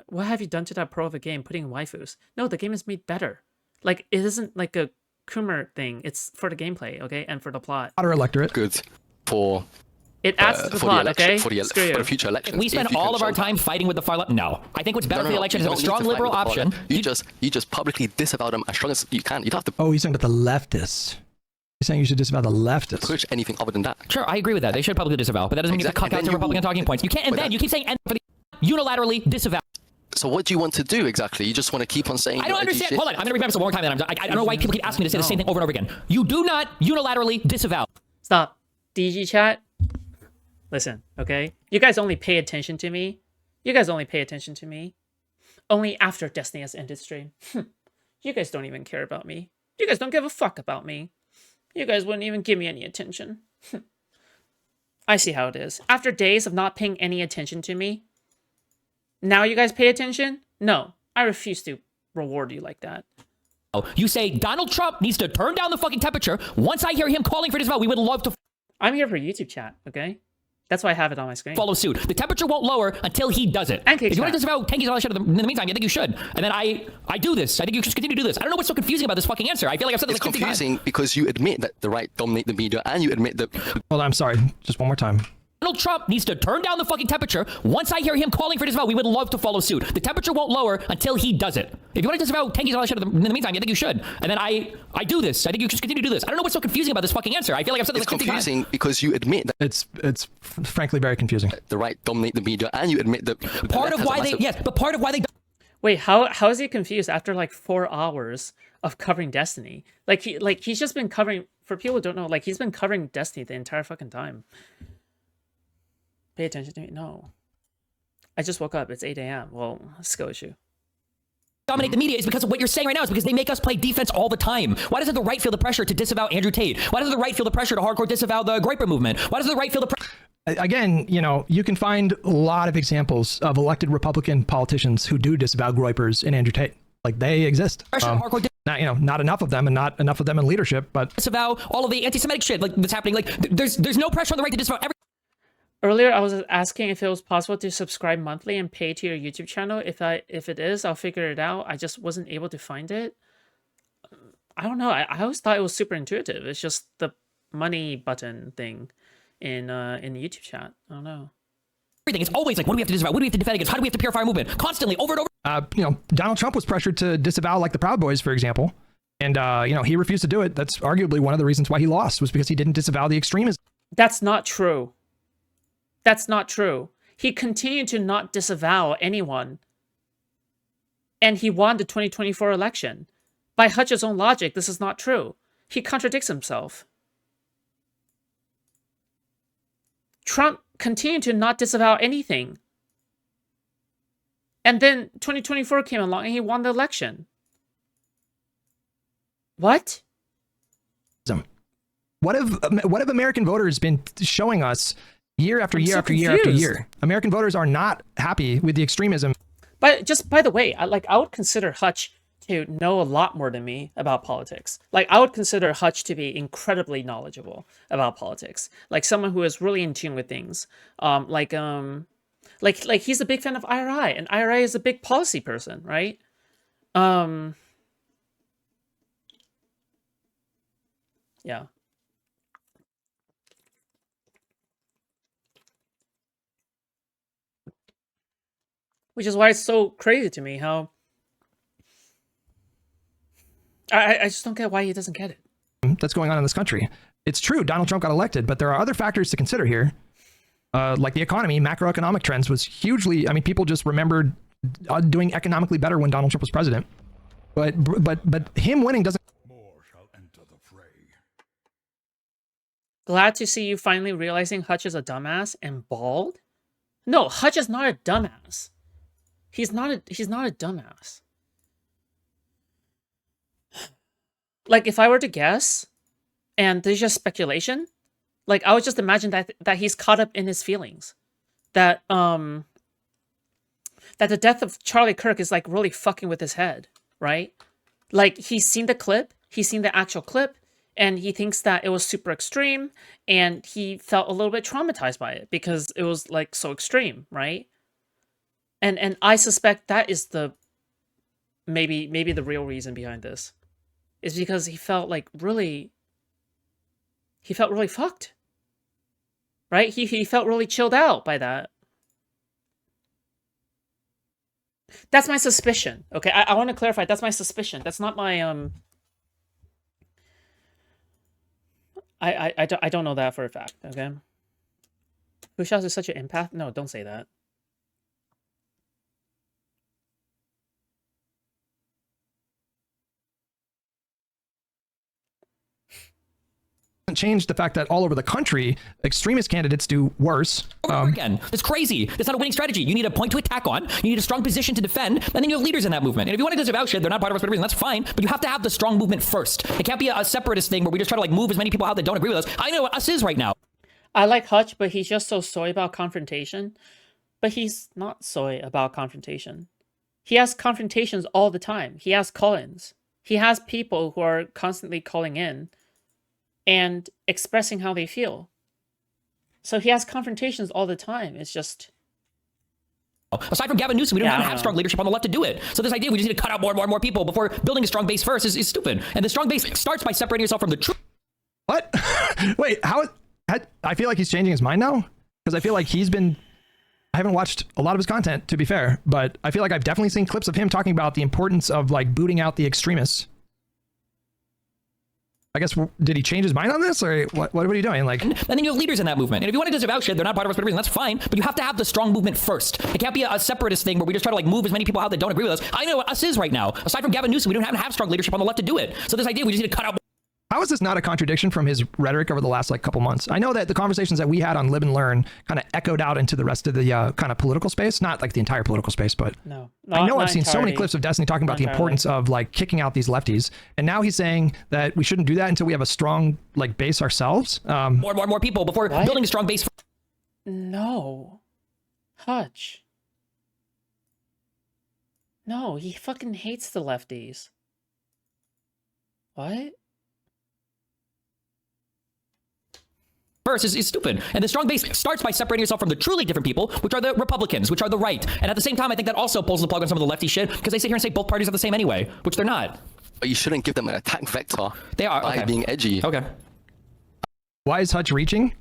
What have you done to that pro of a game? Putting waifus? No, the game is made better. Like, it isn't like a Kummer thing. It's for the gameplay, okay, and for the plot. Broader electorate. good for. It adds to the plot, okay? For the future election. We spend all of our time fighting with the far left. No. I think what's better for the election is a strong liberal option. You just publicly disavow them as strong as you can. You don't have to Oh, he's saying about the leftists. He's saying you should disavow the leftists. push anything other than that. Sure, I agree with that. They should publicly disavow, but that doesn't mean you have to Exactly. cuck out to Republican talking points. You can't, and then you keep saying unilaterally disavow. So what do you want to do exactly? You just want to keep on saying. I don't understand. Hold on, I'm going to repeat this one more time. Then I don't know why people keep asking me to say the same thing over and over again. You do not unilaterally disavow. Stop. DG chat. Listen, okay? You guys only pay attention to me. Only after Destiny has ended stream. You guys don't even care about me. You guys don't give a fuck about me. You guys wouldn't even give me any attention. I see how it is. After days of not paying any attention to me, now you guys pay attention? No, I refuse to reward you like that. You say Donald Trump needs to turn down the fucking temperature. Once I hear him calling for disavow, we would love to I'm here for YouTube chat, okay? That's why I have it on my screen. follow suit. The temperature won't lower until he does it. And if you want to disavow tankies and all that shit in the meantime, I think you should. And then I do this. I think you should continue to do this. I don't know what's so confusing about this fucking answer. I feel like I've said this It's like 50 times. confusing because you admit that the right dominate the media, and you admit that. Hold on, I'm sorry. Just one more time. Donald Trump needs to turn down the fucking temperature. Once I hear him calling for disavow, we would love to follow suit. The temperature won't lower until he does it. If you want to disavow tankies and all that shit in the meantime, I think you should. And then I do this. I think you should continue to do this. I don't know what's so confusing about this fucking answer. I feel like I've said this It's like 50 times. confusing because you admit that It's frankly very confusing. the right dominate the media, and you admit that. Part of why they Wait, how is he confused after like 4 hours of covering Destiny? He's just been covering, for people who don't know, like he's been covering Destiny the entire fucking time. Pay attention to me? No. I just woke up. It's 8 a.m. Well, skill issue. dominate the media is because of what you're saying right now is because they make us play defense all the time. Why doesn't the right feel the pressure to disavow Andrew Tate? Why doesn't the right feel the pressure to hardcore disavow the Groyper movement? Why doesn't the right feel the pressure? Again, you know, you can find a lot of examples of elected Republican politicians who do disavow Groypers and Andrew Tate. Like, they exist. Not enough of them, and not enough of them in leadership, but disavow all of the anti-Semitic shit like that's happening. Like, there's no pressure on the right to disavow every. Earlier, I was asking if it was possible to subscribe monthly and pay to your YouTube channel. If it is, I'll figure it out. I just wasn't able to find it. I don't know. I always thought it was super intuitive. It's just the money button thing in the YouTube chat. I don't know. Everything. It's always like, what do we have to disavow? What do we have to defend against? How do we have to purify our movement? Constantly, over and over. Donald Trump was pressured to disavow, like, the Proud Boys, for example. And, he refused to do it. That's arguably one of the reasons why he lost, was because he didn't disavow the extremism. That's not true. That's not true. He continued to not disavow anyone. And he won the 2024 election. By Hutch's own logic, this is not true. He contradicts himself. Trump continued to not disavow anything. And then 2024 came along and he won the election. What? What have American voters been showing us year after year after year after year? American voters are not happy with the extremism. But just by the way, I would consider Hutch to know a lot more than me about politics. Like, I would consider Hutch to be incredibly knowledgeable about politics. Like, someone who is really in tune with things. Like he's a big fan of IRI, and IRI is a big policy person, right? Yeah. Which is why it's so crazy to me how I just don't get why he doesn't get it. That's going on in this country. It's true, Donald Trump got elected, but there are other factors to consider here. Like the economy, macroeconomic trends was hugely, I mean, people just remembered doing economically better when Donald Trump was president. But him winning doesn't. More shall enter the fray. Glad to see you finally realizing Hutch is a dumbass and bald. No, Hutch is not a dumbass. He's not a dumbass. Like, if I were to guess, and there's just speculation, like, I would just imagine that he's caught up in his feelings. That the death of Charlie Kirk is, like, really fucking with his head, right? Like, he's seen the clip, he's seen the actual clip, and he thinks that it was super extreme, and he felt a little bit traumatized by it, because it was, like, so extreme, right? And I suspect that is the maybe the real reason behind this. Is because he felt like really fucked. Right? He felt really chilled out by that. That's my suspicion. Okay, I want to clarify, that's my suspicion. That's not my I don't know that for a fact, okay? Foodshops is such an empath? No, don't say that. Change the fact that all over the country, extremist candidates do worse. Again, it's crazy. That's not a winning strategy. You need a point to attack on. You need a strong position to defend, and then you have leaders in that movement. And if you want to disavow shit, they're not part of us for a reason. That's fine, but you have to have the strong movement first. It can't be a separatist thing where we just try to like move as many people out that don't agree with us. I know what us is right now. I like Hutch, but he's just so soy about confrontation. But he's not soy about confrontation. He has confrontations all the time. He has call-ins. He has people who are constantly calling in and expressing how they feel. So he has confrontations all the time. It's just... Aside from Gavin Newsom, we don't have strong leadership on the left to do it. So this idea we just need to cut out more people before building a strong base first is stupid. And the strong base starts by separating yourself from the truth. What? Wait, I feel like he's changing his mind now? Because I feel like I haven't watched a lot of his content, to be fair, but I feel like I've definitely seen clips of him talking about the importance of like booting out the extremists. I guess, did he change his mind on this, or what are you doing? Like, and then you have leaders in that movement. And if you want to disavow shit, they're not part of us for a reason. That's fine, but you have to have the strong movement first. It can't be a separatist thing where we just try to like move as many people out that don't agree with us. I know what us is right now. Aside from Gavin Newsom, we don't have strong leadership on the left to do it. So this idea we just need to cut out. How is this not a contradiction from his rhetoric over the last like couple months? I know that the conversations that we had on Live and Learn kind of echoed out into the rest of the kind of political space, not like the entire political space, but I know I've seen so many clips of Destiny talking about the importance of like kicking out these lefties, and now he's saying that we shouldn't do that until we have a strong like base ourselves. More people before building a strong base. No, Hutch. No, he fucking hates the lefties. What? First is stupid. And the strong base starts by separating yourself from the truly different people, which are the Republicans, which are the right. And at the same time, I think that also pulls the plug on some of the lefty shit, because they sit here and say both parties are the same anyway, which they're not. But you shouldn't give them an attack vector. They are, by being edgy. Okay. Why is Hutch reaching?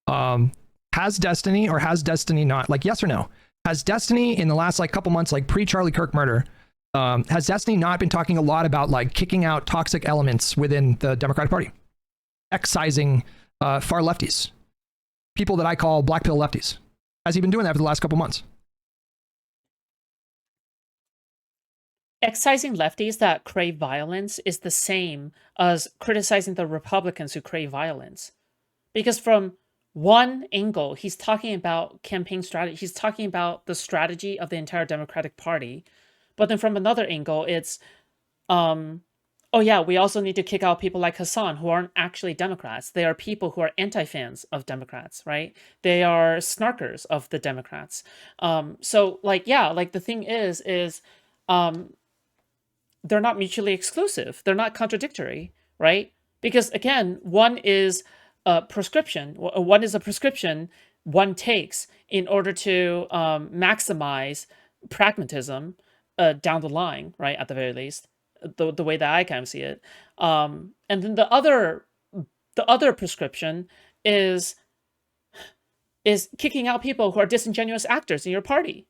Has Destiny or has Destiny not? Like, yes or no? Has Destiny in the last like couple months, like pre-Charlie Kirk murder, has Destiny not been talking a lot about like kicking out toxic elements within the Democratic Party? Excising far lefties, people that I call black pill lefties. Has he been doing that for the last couple months? Excising lefties that crave violence is the same as criticizing the Republicans who crave violence. Because from one angle, he's talking about campaign strategy. He's talking about the strategy of the entire Democratic Party. But then from another angle, it's, oh yeah, we also need to kick out people like Hassan who aren't actually Democrats. They are people who are anti-fans of Democrats, right? They are snarkers of the Democrats. So like, yeah, like the thing is they're not mutually exclusive. They're not contradictory, right? Because again, one is a prescription. One is a prescription one takes in order to maximize pragmatism down the line, right? At the very least, the way that I kind of see it. And then the other prescription is kicking out people who are disingenuous actors in your party.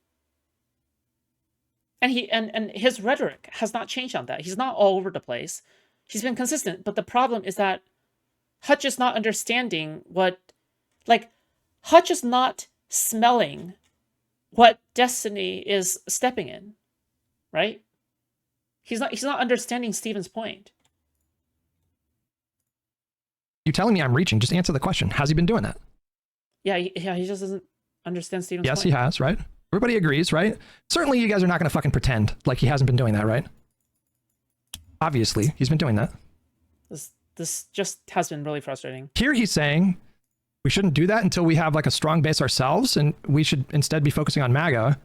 And his rhetoric has not changed on that. He's not all over the place. He's been consistent. But the problem is that Hutch is not understanding Hutch is not smelling what Destiny is stepping in, right? He's not understanding Steven's point. You're telling me I'm reaching. Just answer the question. Has he been doing that? Yeah, he just doesn't understand Steven's point. Yes, he has, right? Everybody agrees, right? Certainly you guys are not going to fucking pretend like he hasn't been doing that, right? Obviously, he's been doing that. This just has been really frustrating. Here he's saying we shouldn't do that until we have like a strong base ourselves, and we should instead be focusing on MAGA.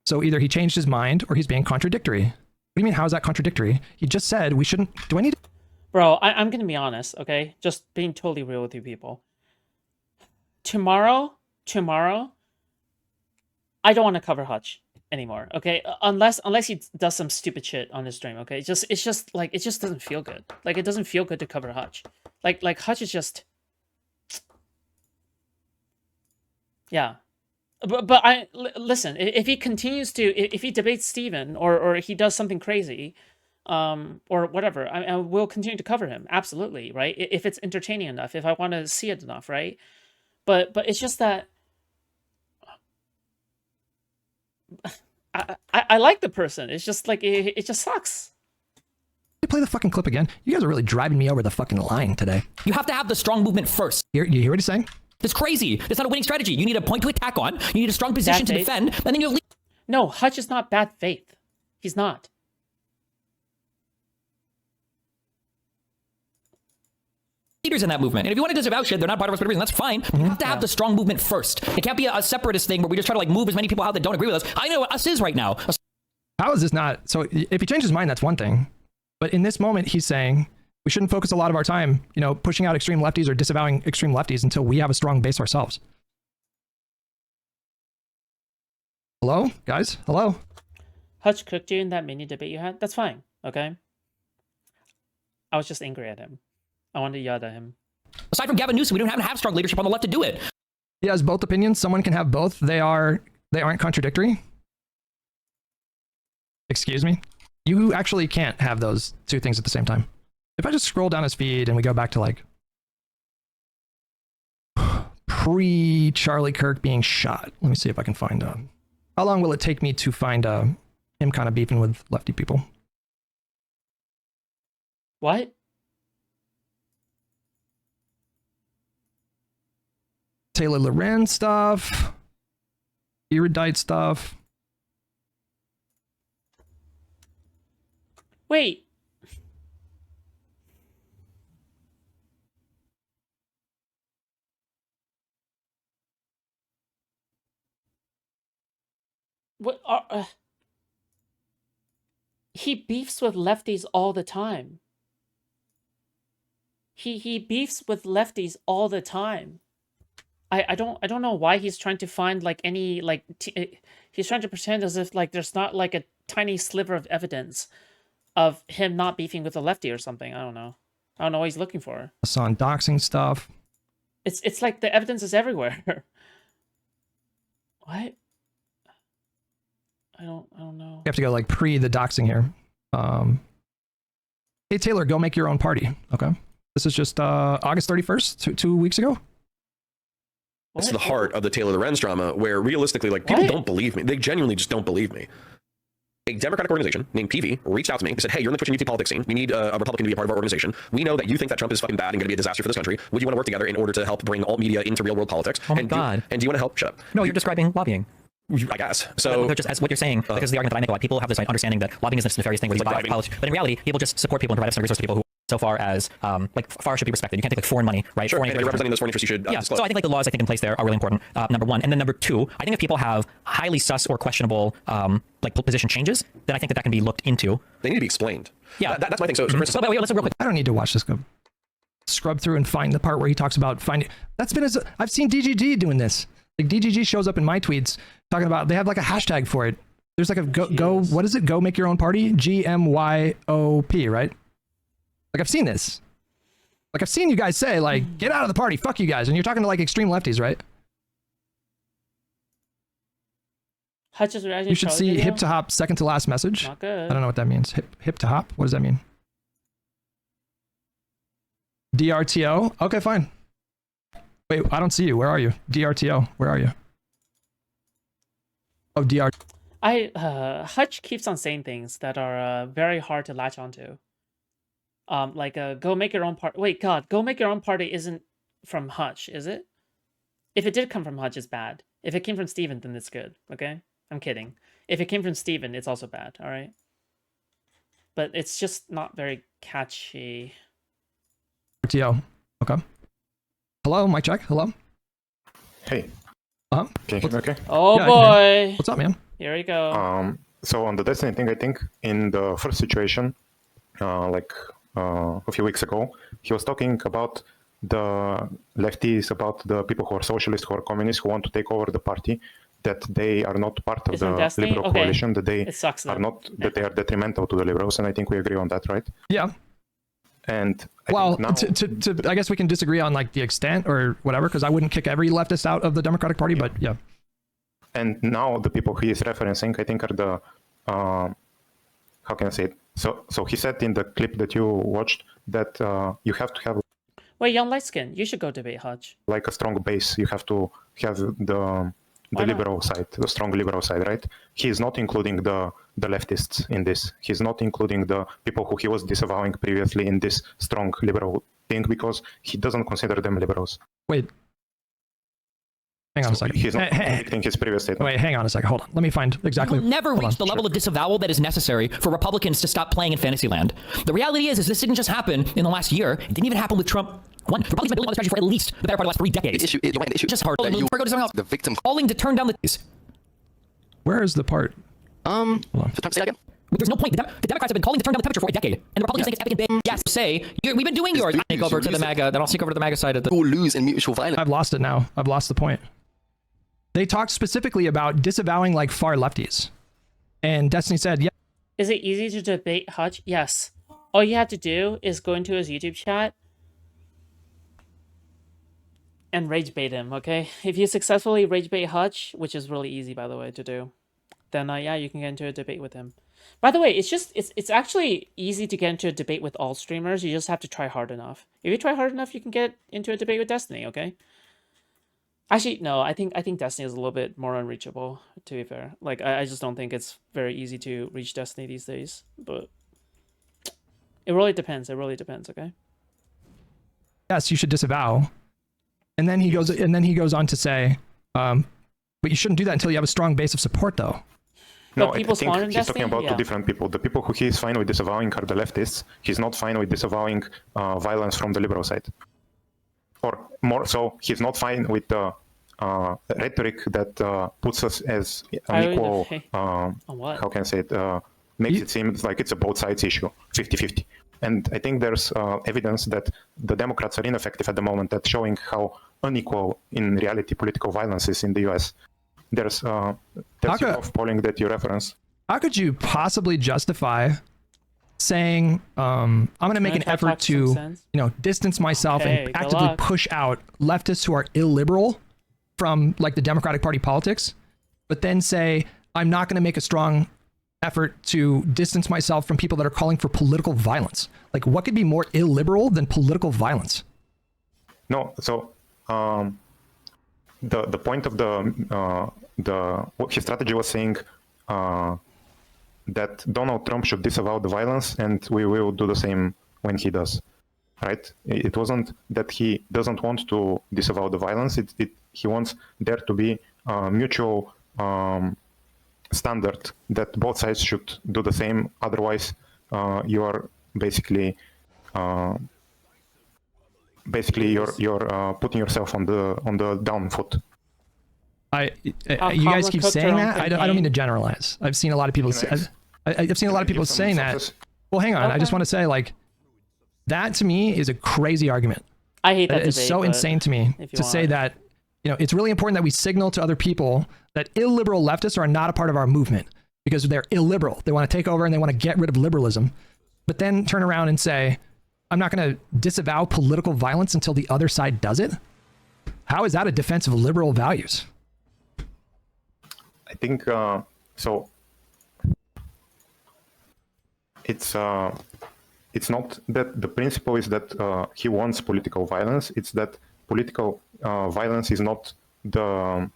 So either he changed his mind or he's being contradictory. What do you mean, how is that contradictory? He just said we shouldn't... Do I need to... Bro, I'm going to be honest, okay? Just being totally real with you people. Tomorrow, I don't want to cover Hutch anymore, okay? Unless he does some stupid shit on his stream, okay? It's just like, it just doesn't feel good. Like, it doesn't feel good to cover Hutch. Like Hutch is just... Yeah. But listen, if he continues to, if he debates Steven or he does something crazy, or whatever, I will continue to cover him. Absolutely, right? If it's entertaining enough, if I want to see it enough, right? But it's just that I like the person. It's just like it just sucks. You play the fucking clip again. You guys are really driving me over the fucking line today. You have to have the strong movement first. You hear what he's saying? It's crazy. That's not a winning strategy. You need a point to attack on. You need a strong position to defend, and then you'll lead. No, Hutch is not bad faith. He's not. Leaders in that movement. And if you want to disavow shit, they're not part of us for a reason. That's fine. You have to have the strong movement first. It can't be a separatist thing where we just try to like move as many people out that don't agree with us. I know what us is right now. How is this not? So if he changed his mind, that's one thing. But in this moment, he's saying we shouldn't focus a lot of our time, you know, pushing out extreme lefties or disavowing extreme lefties until we have a strong base ourselves. Hello, guys? Hello? Hutch cooked you in that mini debate you had? That's fine, okay? I was just angry at him. I wanted to yell at him. Aside from Gavin Newsom, we don't have strong leadership on the left to do it. He has both opinions. Someone can have both. They aren't contradictory. Excuse me? You actually can't have those two things at the same time. If I just scroll down his feed and we go back to like pre-Charlie Kirk being shot. Let me see if I can find how long will it take me to find him kind of beefing with lefty people? What? Taylor Lorenz stuff, erudite stuff. Wait. What he beefs with lefties all the time. He beefs with lefties all the time. I don't know why he's trying to find like any like he's trying to pretend as if like there's not like a tiny sliver of evidence of him not beefing with a lefty or something. I don't know what he's looking for. On doxing stuff. It's like the evidence is everywhere. What? I don't know. You have to go like pre the doxing here. Hey Taylor, go make your own party. Okay. This is just August 31st, 2 weeks ago. It's the heart of the Taylor Lorenz drama, where realistically, like, people don't believe me. They genuinely just don't believe me. A Democratic organization named PV reached out to me and said, hey, you're in the Twitch and YouTube politics scene. We need a Republican to be a part of our organization. We know that you think that Trump is fucking bad and going to be a disaster for this country. Would you want to work together in order to help bring alt media into real world politics? Oh my God. And do you want to help? Shut up. No, you're describing lobbying. I guess. So just as what you're saying, because the argument that I make a lot, people have this understanding that lobbying is this nefarious thing where you buy politics. But in reality, people just support people and provide extra resources to people who, so far as like FAR should be respected. You can't take like foreign money, right? Sure, foreign and if you're representing those foreign interests, you should disclose. So I think like the laws I think in place there are really important. Number one, and then number two, I think if people have highly sus or questionable like position changes, then I think that can be looked into. They need to be explained. Yeah, that's my thing. So, for instance, so wait, listen real quick. I don't need to watch this go scrub through and find the part where he talks about finding. That's been I've seen DGG doing this. Like DGG shows up in my tweets talking about, they have like a hashtag for it. There's like a go what is it? Go make your own party? GMYOP, right? Like I've seen this. Like I've seen you guys say like, get out of the party, fuck you guys. And you're talking to like extreme lefties, right? Hutch's reaction. You should see hip to hop second to last message. Not good. I don't know what that means. Hip to hop? What does that mean? DRTO? Okay, fine. Wait, I don't see you. Where are you? DRTO, where are you? Oh, DR. Hutch keeps on saying things that are very hard to latch onto. Like go make your own party. Wait, God, go make your own party isn't from Hutch, is it? If it did come from Hutch, it's bad. If it came from Steven, then it's good. Okay, I'm kidding. If it came from Steven, it's also bad. All right. But it's just not very catchy. DRTO. Okay. Hello, mic check. Hello. Hey. Can you hear me okay? Oh boy. What's up, man? Here we go. So on the Destiny thing, I think in the first situation, like a few weeks ago, he was talking about the lefties, about the people who are socialists, who are communists, who want to take over the party, that they are not part of the Destiny? liberal Okay. coalition, that they It sucks are then. not, that they are detrimental to the liberals, and I think we agree on that, right? Yeah. And I well, think now, I guess we can disagree on like the extent or whatever, because I wouldn't kick every leftist out of the Democratic Party, but yeah. and now the people he is referencing, I think, are the how can I say it? So he said in the clip that you watched that you have to have Wait, young light skin, you should go debate Hutch. like a strong base. You have to have the liberal side, the strong liberal side, right? He is not including the leftists in this. He's not including the people who he was disavowing previously in this strong liberal thing because he doesn't consider them liberals. Wait. Hang on a second. He's not contradicting his previous statement. Wait, hang on a second. Hold on. Let me find exactly. We'll never reach the level of disavowal that is necessary for Republicans to stop playing in Fantasyland. The reality is this didn't just happen in the last year. It didn't even happen with Trump. One, Republicans have been building on this strategy for at least the better part of the last 3 decades. The issue Just hard. the victim Calling to turn down the. Where is the part? Hold on. Say that again. There's no point. The Democrats have been calling to turn down the temperature for a decade, and the Republicans think it's epic and big. Yes, say we've been doing yours. I'll sneak over to the MAGA. Then I'll sneak over to the MAGA side of the. Who lose in mutual violence? I've lost it now. I've lost the point. They talked specifically about disavowing like far lefties, and Destiny said, "Yeah." Is it easy to debate Hutch? Yes. All you have to do is go into his YouTube chat and rage bait him, okay? If you successfully rage bait Hutch, which is really easy, by the way, to do, then yeah, you can get into a debate with him. By the way, it's actually easy to get into a debate with all streamers. You just have to try hard enough. If you try hard enough, you can get into a debate with Destiny, okay? Actually, no, I think Destiny is a little bit more unreachable, to be fair. Like, I just don't think it's very easy to reach Destiny these days. But it really depends. It really depends, okay? Yes, you should disavow. And then he goes on to say, but you shouldn't do that until you have a strong base of support, though. No, I think he's talking about two different people. The people who he is fine with disavowing are the leftists. He's not fine with disavowing violence from the liberal side. Or more so, he's not fine with the rhetoric that puts us as an equal, how can I say it, makes it seem like it's a both sides issue, 50-50. And I think there's evidence that the Democrats are ineffective at the moment at showing how unequal in reality political violence is in the US. There's polling that you reference. How could you possibly justify saying, I'm going to make an effort to, distance myself and actively push out leftists who are illiberal from like the Democratic Party politics, but then say, I'm not going to make a strong effort to distance myself from people that are calling for political violence. Like, what could be more illiberal than political violence? No, so the point of what his strategy was saying that Donald Trump should disavow the violence, and we will do the same when he does. Right? It wasn't that he doesn't want to disavow the violence. He wants there to be a mutual standard that both sides should do the same. Otherwise, you are basically you're putting yourself on the down foot. You guys keep saying that. I don't mean to generalize. I've seen a lot of people. I've seen a lot of people saying that. Well, hang on. Okay. I just want to say, like, that to me is a crazy argument. I hate that. It's so insane to me to say that, you know, it's really important that we signal to other people that illiberal leftists are not a part of our movement because they're illiberal. They want to take over and they want to get rid of liberalism, but then turn around and say, I'm not going to disavow political violence until the other side does it. How is that a defense of liberal values? I think so. It's not that the principle is that he wants political violence. It's that political violence is not the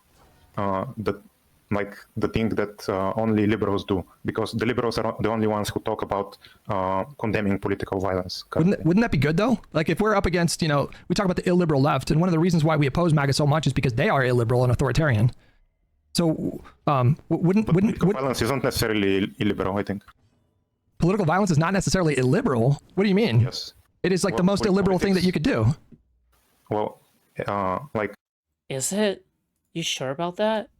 thing that only liberals do, because the liberals are the only ones who talk about condemning political violence. Wouldn't that be good though? Like, if we're up against, you know, we talk about the illiberal left, and one of the reasons why we oppose MAGA so much is because they are illiberal and authoritarian. So wouldn't violence isn't necessarily illiberal, I think. Political violence is not necessarily illiberal. What do you mean? Yes. It is like the most illiberal thing that you could do. Well, like... Is it? You sure about that?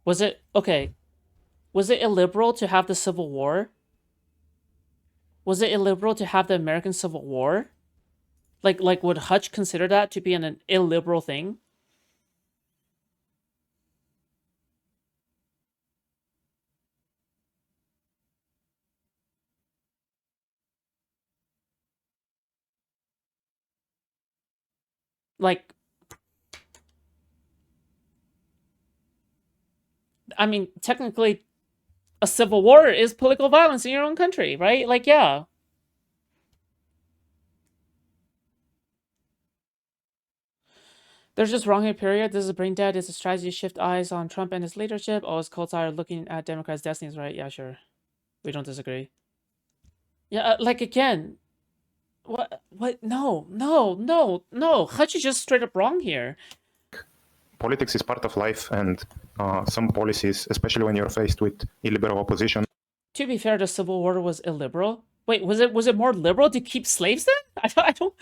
Was it... Okay. Was it illiberal to have the Civil War? Was it illiberal to have the American Civil War? Like would Hutch consider that to be an illiberal thing? Like, I mean, technically, a civil war is political violence in your own country, right? Like, yeah. There's just wrong here, period. This is brain dead. It's a strategy to shift eyes on Trump and his leadership. All his cults are looking at Democrats' destinies, right? Yeah, sure. We don't disagree. Yeah, like, again... What? No. Hutch is just straight up wrong here. Politics is part of life, and some policies, especially when you're faced with illiberal opposition. To be fair, the Civil War was illiberal. Wait, was it more liberal to keep slaves then? I don't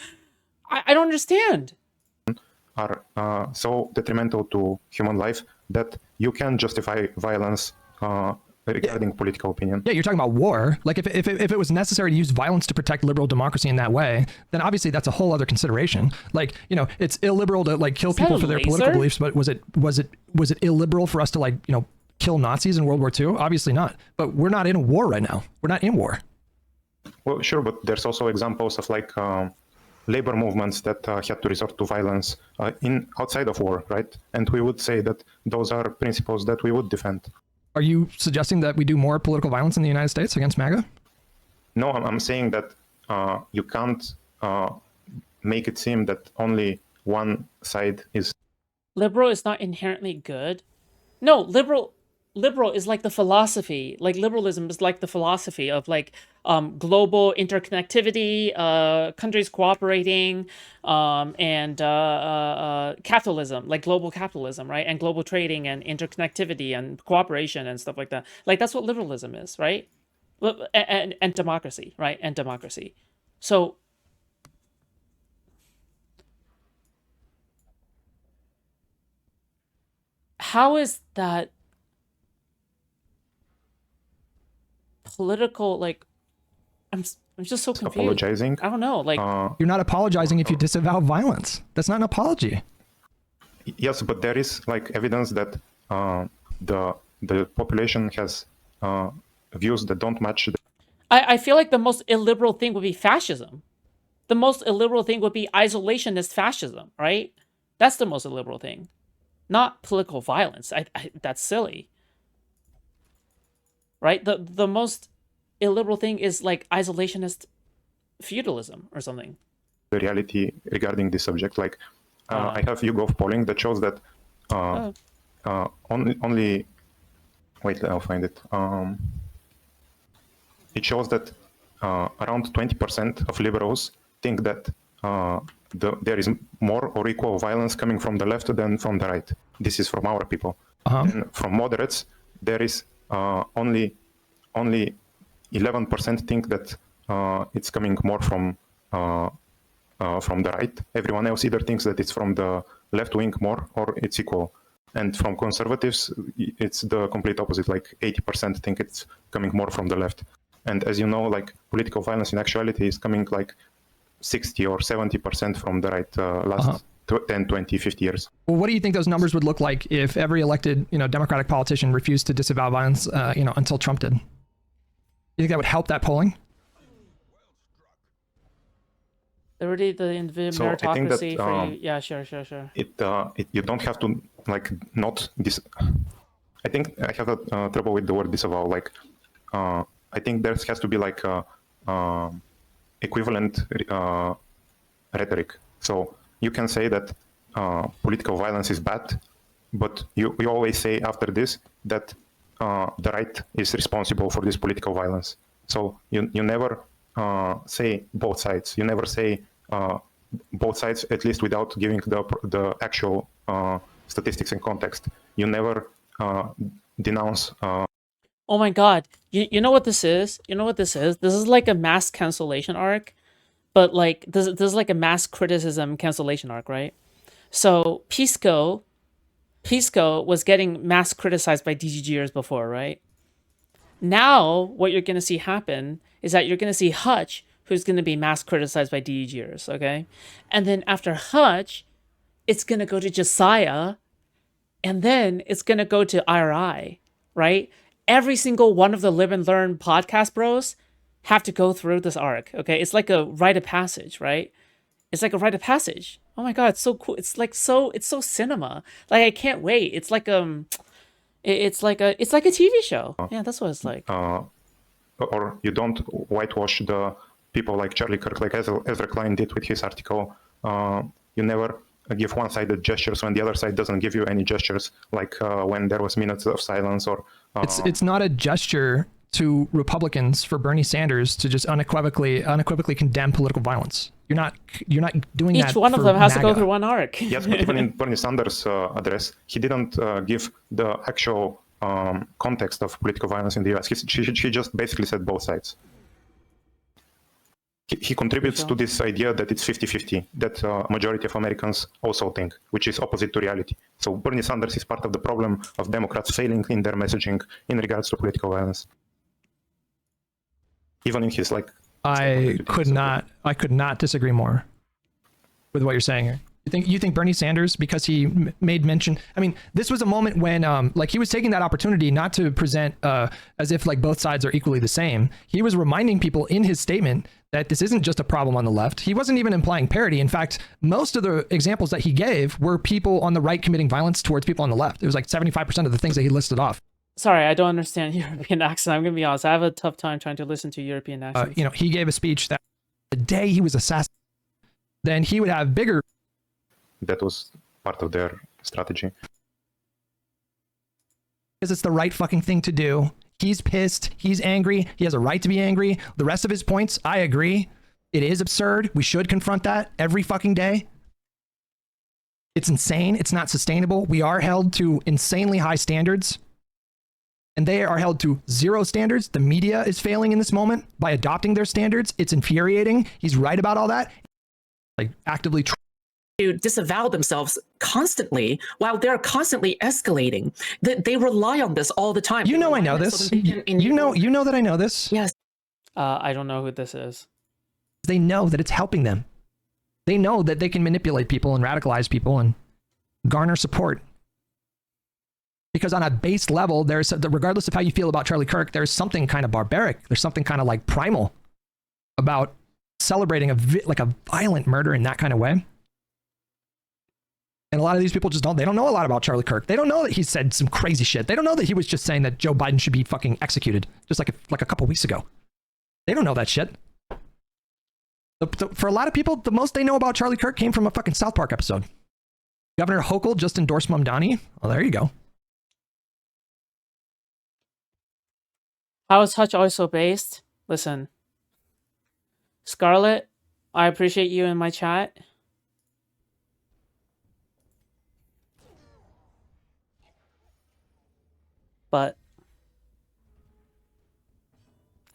understand. Are so detrimental to human life that you can justify violence regarding political opinion. Yeah, you're talking about war. Like, if it was necessary to use violence to protect liberal democracy in that way, then obviously that's a whole other consideration. Like, you know, it's illiberal to like kill people for their political beliefs, but was it illiberal for us to, like, you know, kill Nazis in World War II? Obviously not. But we're not in a war right now. We're not in war. Well, sure, but there's also examples of like labor movements that had to resort to violence outside of war, right? And we would say that those are principles that we would defend. Are you suggesting that we do more political violence in the United States against MAGA? No, I'm saying that you can't make it seem that only one side is... Liberal is not inherently good. No, liberal is like the philosophy. Like, liberalism is like the philosophy of, like, global interconnectivity, countries cooperating, and capitalism, like global capitalism, right? And global trading and interconnectivity and cooperation and stuff like that. Like, that's what liberalism is, right? And democracy, right? And democracy. So, how is that political? Like, I'm just so confused. Apologizing? I don't know. Like, you're not apologizing if you disavow violence. That's not an apology. Yes, but there is like evidence that the population has views that don't match. I feel like the most illiberal thing would be fascism. The most illiberal thing would be isolationist fascism, right? That's the most illiberal thing, not political violence. That's silly. right? The most illiberal thing is like isolationist feudalism or something. The reality regarding this subject, like I have YouGov polling that shows that only wait, I'll find it. It shows that around 20% of liberals think that there is more or equal violence coming from the left than from the right. This is from our people. And from moderates, there is only 11% think that it's coming more from the right. Everyone else either thinks that it's from the left wing more or it's equal. And from conservatives, it's the complete opposite. Like 80% think it's coming more from the left. And as you know, like political violence in actuality is coming like 60 or 70% from the right last 10, 20, 50 years. Well, what do you think those numbers would look like if every elected, Democratic politician refused to disavow violence, until Trump did? You think that would help that polling? Already the individual So I think that, meritocracy for you. Yeah, sure. You don't have to like not this. I think I have a trouble with the word disavow. Like, I think there has to be like equivalent rhetoric. So you can say that political violence is bad, but you always say after this that the right is responsible for this political violence. So you never say both sides. You never say both sides, at least without giving the actual statistics and context. You never denounce. Oh my God! You know what this is? You know what this is? This is like a mass cancellation arc, but like this is like a mass criticism cancellation arc, right? So Pisco was getting mass criticized by DGGers before, right? Now what you're gonna see happen is that you're gonna see Hutch, who's gonna be mass criticized by DGGers, okay? And then after Hutch, it's gonna go to Josiah, and then it's gonna go to IRI, right? Every single one of the Live and Learn podcast bros have to go through this arc, okay? It's like a rite of passage, right? It's like a rite of passage. Oh my God, it's so cool. It's so cinema. Like, I can't wait. It's like it's like a TV show. Yeah, that's what it's like. Or you don't whitewash the people like Charlie Kirk, like Ezra Klein did with his article. You never give one-sided gestures when the other side doesn't give you any gestures, like when there was minutes of silence or... It's not a gesture to Republicans for Bernie Sanders to just unequivocally condemn political violence. You're not doing that. Each one of them has to go through one arc. Yes, but even in Bernie Sanders' address, he didn't give the actual context of political violence in the US. She just basically said both sides. He contributes to this idea that it's 50-50, that majority of Americans also think, which is opposite to reality. So Bernie Sanders is part of the problem of Democrats failing in their messaging in regards to political violence. Even in his like... I could not disagree more with what you're saying here. You think Bernie Sanders, because he made mention, I mean, this was a moment when like he was taking that opportunity not to present as if like both sides are equally the same. He was reminding people in his statement that this isn't just a problem on the left. He wasn't even implying parity. In fact, most of the examples that he gave were people on the right committing violence towards people on the left. It was like 75% of the things that he listed off. Sorry, I don't understand European accent. I'm going to be honest. I have a tough time trying to listen to European accents. He gave a speech that the day he was assassinated, then he would have bigger... That was part of their strategy. Because it's the right fucking thing to do. He's pissed. He's angry. He has a right to be angry. The rest of his points, I agree. It is absurd. We should confront that every fucking day. It's insane. It's not sustainable. We are held to insanely high standards. And they are held to zero standards. The media is failing in this moment by adopting their standards. It's infuriating. He's right about all that. Like, actively to disavow themselves constantly while they're constantly escalating. They rely on this all the time. You know I know this. You know that I know this. Yes. I don't know who this is. They know that it's helping them. They know that they can manipulate people and radicalize people and garner support. Because on a base level, regardless of how you feel about Charlie Kirk, there's something kind of barbaric. There's something kind of like primal about celebrating a violent murder in that kind of way. And a lot of these people just don't know a lot about Charlie Kirk. They don't know that he said some crazy shit. They don't know that he was just saying that Joe Biden should be fucking executed just like a couple weeks ago. They don't know that shit. For a lot of people, the most they know about Charlie Kirk came from a fucking South Park episode. Governor Hochul just endorsed Mamdani. Well, there you go. How is Hutch always so based? Listen, Scarlett, I appreciate you in my chat. But,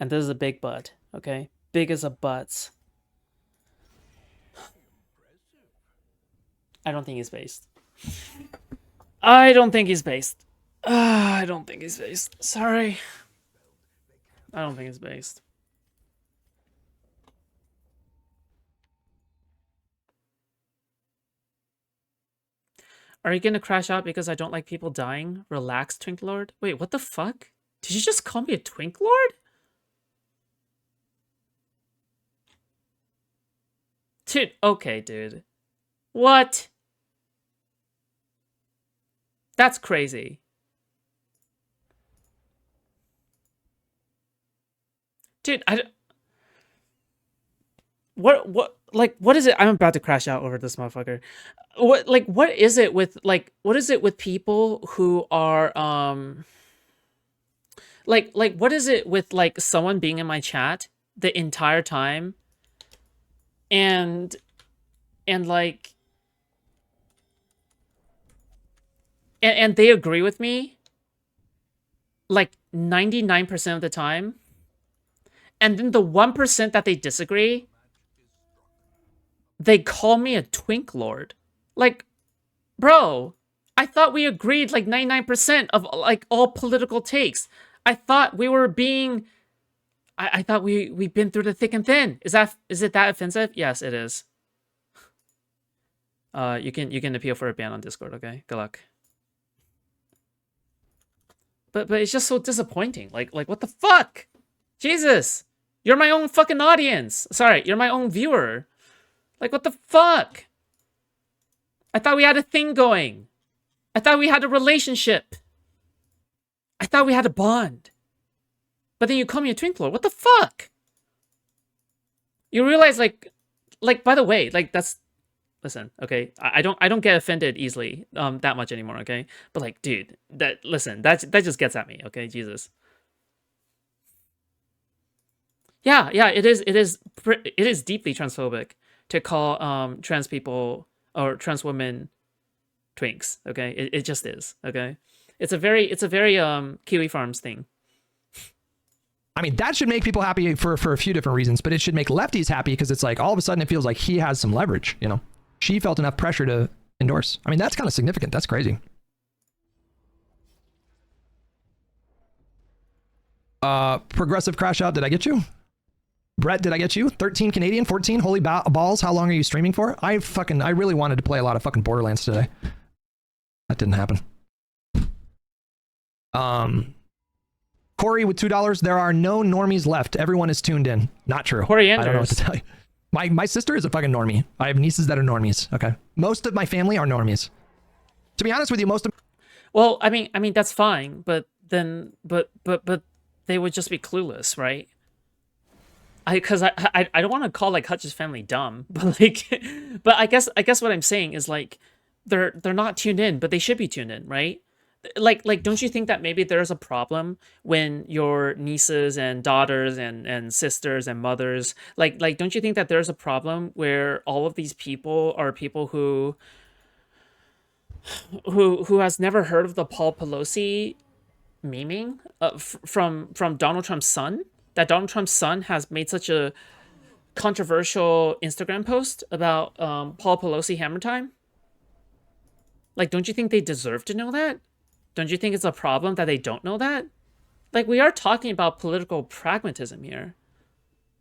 and this is a big but, okay? Big as a buts. I don't think he's based. I don't think he's based. I don't think he's based. Sorry. I don't think it's based. Are you gonna crash out because I don't like people dying? Relax, Twink Lord. Wait, what the fuck? Did you just call me a Twink Lord? Dude, okay, dude. What? That's crazy. Dude, what is it? I'm about to crash out over this motherfucker. What is it with people who are what is it with like someone being in my chat the entire time and like and they agree with me like 99% of the time, and then the 1% that they disagree, they call me a Twink Lord. Like, bro, I thought we agreed like 99% of like all political takes. I thought we were being, I thought we've been through the thick and thin. Is it that offensive? Yes, it is. You can appeal for a ban on Discord, okay? Good luck. But it's just so disappointing. Like what the fuck? Jesus! You're my own fucking audience. Sorry, you're my own viewer. Like, what the fuck? I thought we had a thing going. I thought we had a relationship. I thought we had a bond. But then you call me a Twink Lord. What the fuck? You realize, like, by the way, like, that's... Listen, okay? I don't get offended easily that much anymore, okay? But, like, dude, that just gets at me, okay? Jesus. Yeah, it is deeply transphobic to call trans people or trans women twinks, okay? It just is, okay? It's a very Kiwi Farms thing. I mean, that should make people happy for a few different reasons, but it should make lefties happy because it's like all of a sudden it feels like he has some leverage, you know? She felt enough pressure to endorse. I mean, that's kind of significant. That's crazy. Progressive crash out. Did I get you? Brett, did I get you? 13 Canadian, 14 holy balls. How long are you streaming for? I really wanted to play a lot of fucking Borderlands today. That didn't happen. Corey with $2. There are no normies left. Everyone is tuned in. Not true. Corey I don't know what to tell you. My sister is a fucking normie. I have nieces that are normies. Okay. Most of my family are normies. To be honest with you, most of... Well, I mean that's fine, but then but they would just be clueless, right? Because I don't want to call like Hutch's family dumb, but like, but I guess what I'm saying is like they're not tuned in, but they should be tuned in, right? Like don't you think that maybe there's a problem when your nieces and daughters and sisters and mothers like don't you think that there's a problem where all of these people are people who has never heard of the Paul Pelosi memeing from Donald Trump's son? That Donald Trump's son has made such a controversial Instagram post about Paul Pelosi hammer time? Like, don't you think they deserve to know that? Don't you think it's a problem that they don't know that? Like, we are talking about political pragmatism here.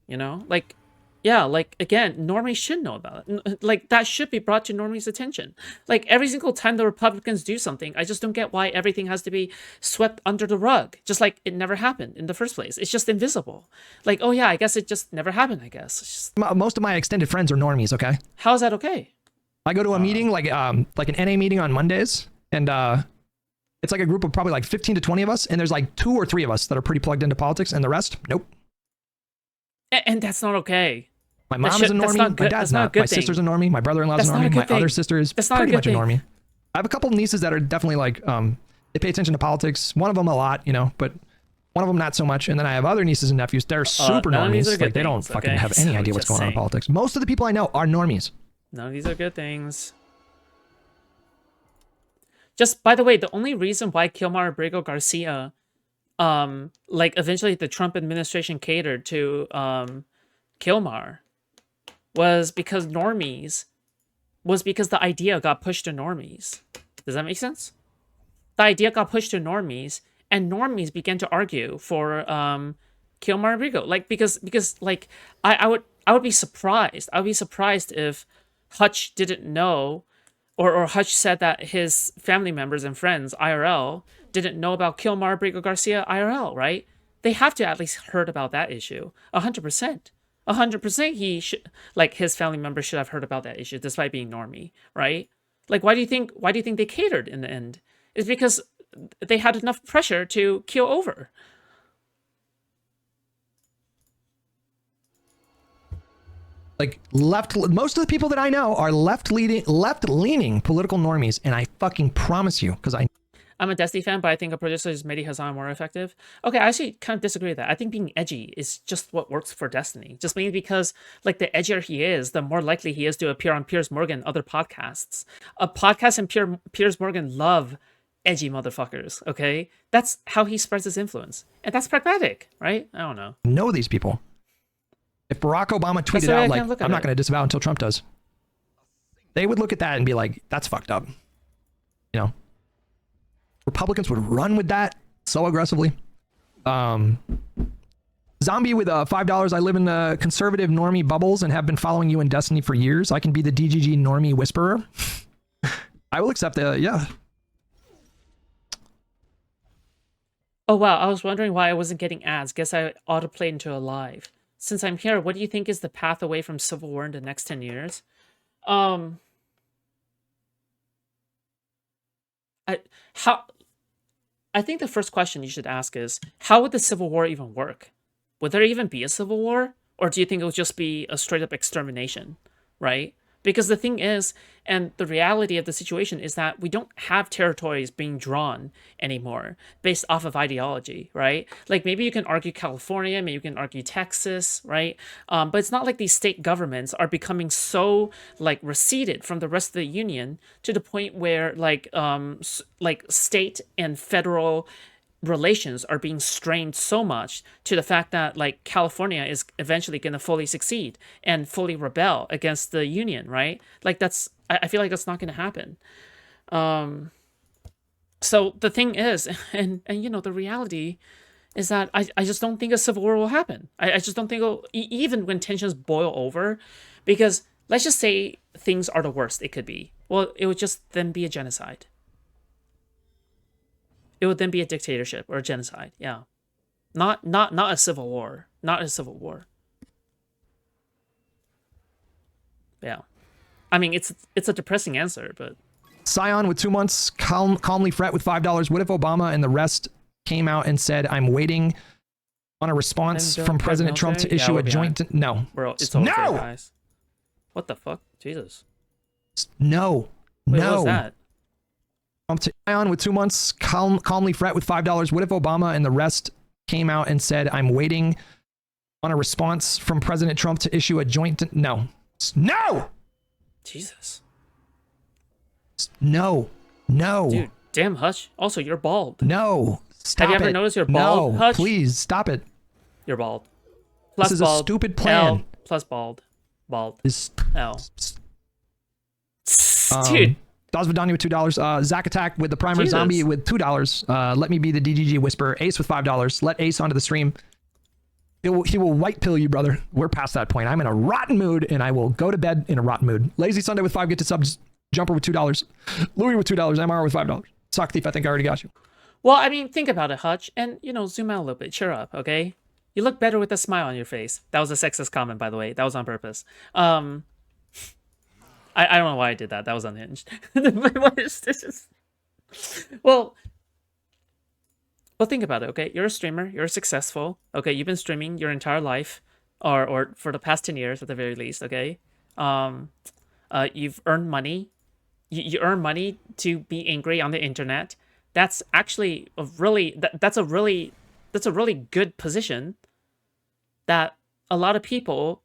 You know? Like, yeah, like, again, normies should know about it. Like, that should be brought to normies' attention. Like, every single time the Republicans do something, I just don't get why everything has to be swept under the rug. Just like it never happened in the first place. It's just invisible. Like, oh yeah, I guess it just never happened, I guess. It's just... Most of my extended friends are normies, okay? How is that okay? I go to a meeting like an NA meeting on Mondays, and it's like a group of probably like 15 to 20 of us, and there's like 2 or 3 of us that are pretty plugged into politics, and the rest, nope. And that's not okay. My mom is a normie. My dad's not. My sister's a normie. My brother-in-law's a normie. My other sister is pretty much a normie. I have a couple of nieces that are definitely like, they pay attention to politics. One of them a lot, you know, but one of them not so much. And then I have other nieces and nephews. They're super normies. Like they don't fucking have any idea what's going on in politics. Most of the people I know are normies. None of these are good things. Just, by the way, the only reason why Kilmar Abrego Garcia, like eventually the Trump administration catered to Kilmar was because the idea got pushed to normies. Does that make sense? The idea got pushed to normies, and normies began to argue for Kilmar Abrego. Like because like I would be surprised. I would be surprised if Hutch didn't know, or Hutch said that his family members and friends IRL didn't know about Kilmar Abrego Garcia IRL, right? They have to at least heard about that issue. 100%. 100% he should, like his family members should have heard about that issue despite being normie, right? Like why do you think they catered in the end? It's because they had enough pressure to keel over. Like most of the people that I know are left-leaning political normies, and I fucking promise you, because I'm a Destiny fan, but I think a producer is Mehdi Hasan more effective. Okay, I actually kind of disagree with that. I think being edgy is just what works for Destiny. Just mainly because, like, the edgier he is, the more likely he is to appear on Piers Morgan and other podcasts. A podcast and Piers Morgan love edgy motherfuckers, okay? That's how he spreads his influence. And that's pragmatic, right? I don't know. Know these people. If Barack Obama tweeted out, like, I'm not going to disavow until Trump does, they would look at that and be like, that's fucked up. You know? Republicans would run with that so aggressively. Zombie with $5. I live in the conservative normie bubbles and have been following you in Destiny for years. I can be the DGG normie whisperer. I will accept that. Yeah. Oh, wow. I was wondering why I wasn't getting ads. Guess I autoplayed into a live. Since I'm here, what do you think is the path away from civil war in the next 10 years? I think the first question you should ask is, how would the Civil War even work? Would there even be a Civil War? Or do you think it would just be a straight up extermination, right? Because the thing is, and the reality of the situation is that we don't have territories being drawn anymore based off of ideology, right? Like maybe you can argue California, maybe you can argue Texas, right? But it's not like these state governments are becoming so like receded from the rest of the union to the point where like state and federal relations are being strained so much to the fact that like California is eventually going to fully succeed and fully rebel against the union, right? Like that's, I feel like that's not going to happen. So the thing is, and you know, the reality is that I just don't think a civil war will happen. I just don't think it'll, even when tensions boil over, because let's just say things are the worst it could be. Well, it would just then be a genocide. It would then be a dictatorship or a genocide. Yeah. Not a civil war. Not a civil war. Yeah. I mean, it's a depressing answer, but... Scion with 2 months, calmly fret with $5. What if Obama and the rest came out and said, I'm waiting on a response from President Trump to issue a joint... No. Bro, it's over, guys. What the fuck? Jesus. No. Wait, no. What was that? Scion with 2 months, calmly fret with $5. What if Obama and the rest came out and said, I'm waiting on a response from President Trump to issue a joint... No. No! Jesus. No. No. Dude, damn, Hutch. Also, you're bald. No. Stop Have you ever noticed you're bald, No, Hutch? Please, stop it. You're bald. Plus this is bald. a stupid plan. L plus bald. Bald. L. Dude. Dazvadani with $2. Zack Attack with the primer. Jesus. Zombie with $2. Let me be the DGG Whisperer. Ace with $5. Let Ace onto the stream. He will white pill you, brother. We're past that point. I'm in a rotten mood, and I will go to bed in a rotten mood. Lazy Sunday with 5. Get to subs. Jumper with $2. Louis with $2. MR with $5. Sock Thief, I think I already got you. Well, I mean, think about it, Hutch, and, you know, zoom out a little bit. Cheer up, okay? You look better with a smile on your face. That was a sexist comment, by the way. That was on purpose. I don't know why I did that. That was unhinged. Well, think about it, okay? You're a streamer. You're successful. Okay, you've been streaming your entire life, or for the past 10 years at the very least, okay? You've earned money. You earn money to be angry on the internet. That's actually a really that's a really good position that a lot of people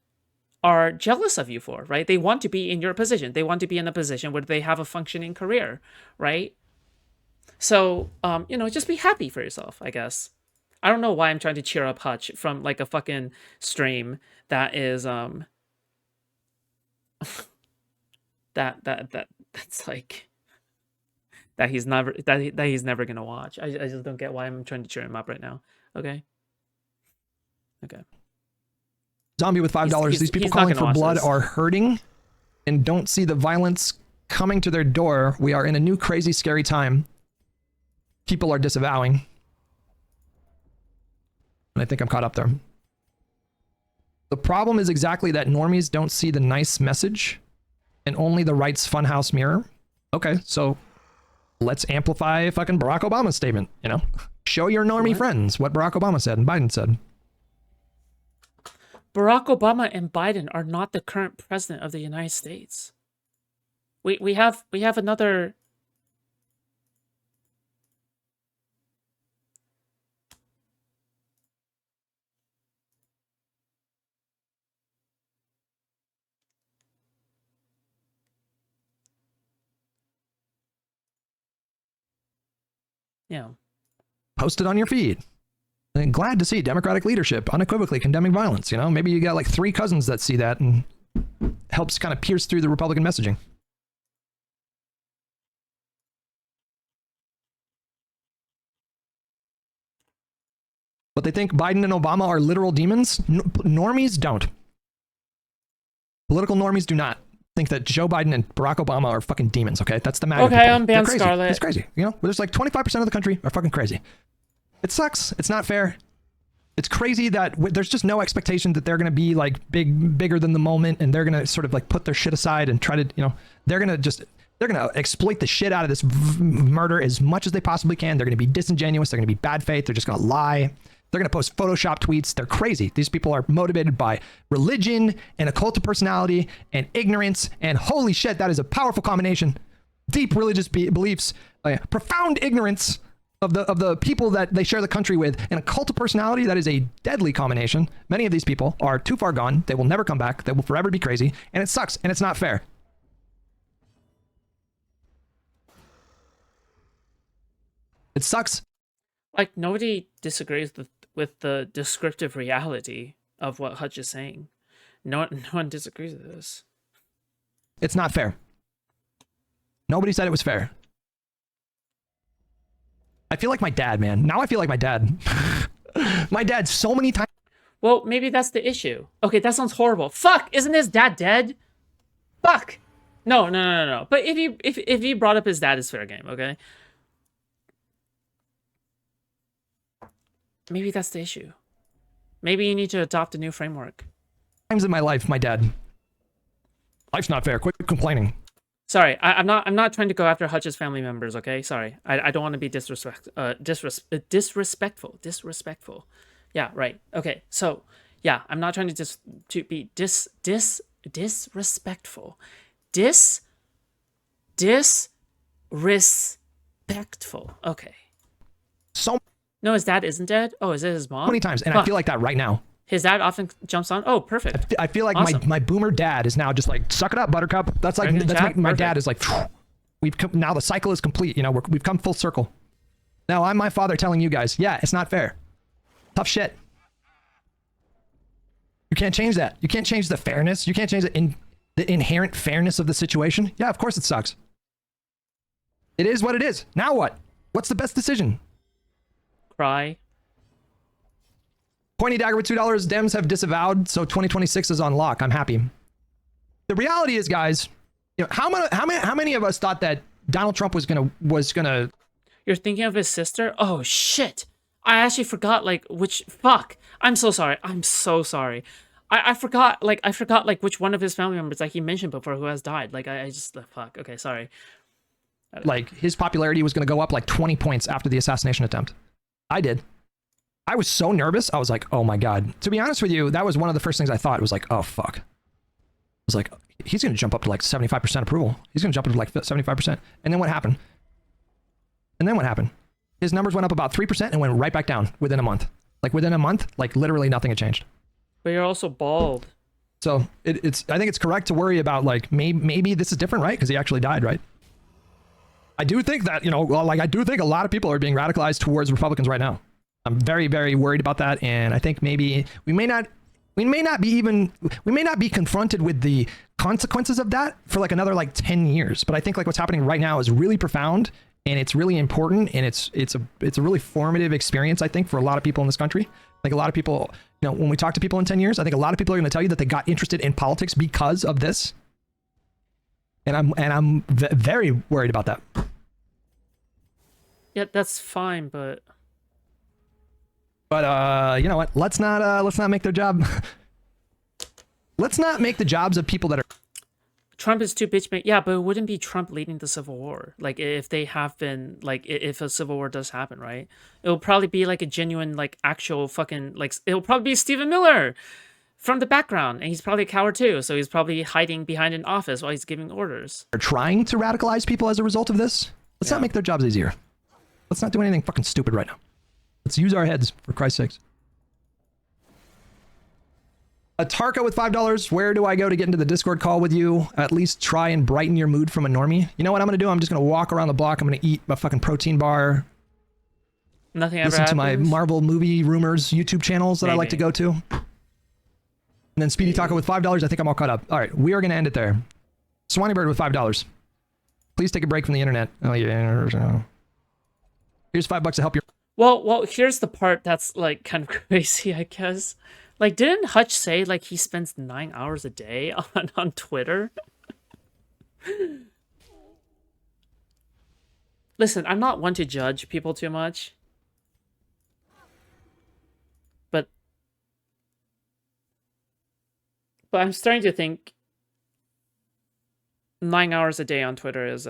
are jealous of you for, right? They want to be in your position. They want to be in a position where they have a functioning career, right? So, just be happy for yourself, I guess. I don't know why I'm trying to cheer up Hutch from like a fucking stream that is that's like that he's never gonna watch. I just don't get why I'm trying to cheer him up right now. Okay. Zombie with $5. These people calling for blood are hurting and don't see the violence coming to their door. We are in a new crazy scary time. People are disavowing. And I think I'm caught up there. The problem is exactly that normies don't see the nice message and only the right's funhouse mirror. Okay, so let's amplify fucking Barack Obama's statement, Show your normie friends what Barack Obama said and Biden said. Barack Obama and Biden are not the current president of the United States. We have another. Yeah. Post it on your feed. And glad to see Democratic leadership unequivocally condemning violence. Maybe you got like 3 cousins that see that and helps kind of pierce through the Republican messaging. But they think Biden and Obama are literal demons. Normies don't. Political normies do not think that Joe Biden and Barack Obama are fucking demons. Okay, that's the MAGA people. I'm banned Scarlet. It's crazy. There's like 25% of the country are fucking crazy. It sucks. It's not fair. It's crazy that there's just no expectation that they're going to be like bigger than the moment, and they're going to sort of like put their shit aside and try to, they're going to exploit the shit out of this murder as much as they possibly can. They're going to be disingenuous. They're going to be bad faith. They're just going to lie. They're going to post Photoshop tweets. They're crazy. These people are motivated by religion and a cult of personality and ignorance. And holy shit, that is a powerful combination. Deep religious beliefs, profound ignorance of the people that they share the country with, and a cult of personality. That is a deadly combination. Many of these people are too far gone. They will never come back. They will forever be crazy. And it sucks. And it's not fair. It sucks. Like, nobody disagrees with the descriptive reality of what Hutch is saying. No one disagrees with this. It's not fair. Nobody said it was fair. I feel like my dad, man. Now I feel like my dad. My dad so many times. Well, maybe that's the issue. Okay, that sounds horrible. Fuck! Isn't his dad dead? Fuck! No. But if he brought up his dad, it's fair game, okay? Maybe that's the issue. Maybe you need to adopt a new framework. Times in my life, my dad. Life's not fair. Quit complaining. Sorry, I'm not trying to go after Hutch's family members, okay? Sorry. I don't want to be disrespectful. Yeah, right. Okay. So, yeah, I'm not trying to be disrespectful. Disrespectful. Okay. So no, his dad isn't dead. Oh, is it his mom? Many times, and I feel like that right now. His dad often jumps on. Oh, perfect. I feel like awesome. my boomer dad is now just like, suck it up, Buttercup. That's like my dad is like, we've come, now the cycle is complete. We've come full circle. Now I'm my father telling you guys, yeah, it's not fair. Tough shit. You can't change that. You can't change the fairness. You can't change the inherent fairness of the situation. Yeah, of course it sucks. It is what it is. Now what? What's the best decision? Cry. Pointy Dagger with $2. Dems have disavowed, so 2026 is on lock. I'm happy. The reality is, guys, how many of us thought that Donald Trump was gonna? You're thinking of his sister? Oh shit! I actually forgot which. Fuck! I'm so sorry. I forgot like which one of his family members that he mentioned before who has died. Like I just fuck. Okay, sorry. Like his popularity was going to go up like 20 points after the assassination attempt. I did. I was so nervous. I was like, oh my God. To be honest with you, that was one of the first things I thought. It was like, oh fuck. I was like, he's going to jump up to like 75% approval. He's going to jump up to like 75%. And then what happened? His numbers went up about 3% and went right back down within a month. Like within a month, like literally nothing had changed. But you're also bald. So I think it's correct to worry about like, maybe this is different, right? Because he actually died, right? I do think that, I do think a lot of people are being radicalized towards Republicans right now. I'm very, very worried about that. And I think maybe we may not be confronted with the consequences of that for like another like 10 years. But I think like what's happening right now is really profound and it's really important. And it's a really formative experience, I think, for a lot of people in this country. Like a lot of people, when we talk to people in 10 years, I think a lot of people are going to tell you that they got interested in politics because of this. And I'm very worried about that. Yeah, that's fine, but you know what? Let's not make their job. Let's not make the jobs of people that are. Trump is too bitch. Yeah, but it wouldn't be Trump leading the Civil War. Like if they have been, like if a Civil War does happen, right? It'll probably be like a genuine, like actual fucking, like it'll probably be Stephen Miller from the background, and he's probably a coward too. So he's probably hiding behind an office while he's giving orders. Are trying to radicalize people as a result of this. Let's not make their jobs easier. Let's not do anything fucking stupid right now. Let's use our heads, for Christ's sakes. Tarka with $5. Where do I go to get into the Discord call with you? At least try and brighten your mood from a normie. You know what I'm going to do? I'm just going to walk around the block. I'm going to eat a fucking protein bar. Nothing ever Listen to my happens. Marvel movie rumors YouTube channels that I like to go to. And then Speedy Taco with $5. I think I'm all caught up. All right, we are going to end it there. Swanee Bird with $5. Please take a break from the internet. Oh yeah. Here's $5 to help your. Well, here's the part that's like kind of crazy, I guess. Like, didn't Hutch say like he spends 9 hours a day on Twitter? Listen, I'm not one to judge people too much, but I'm starting to think 9 hours a day on Twitter is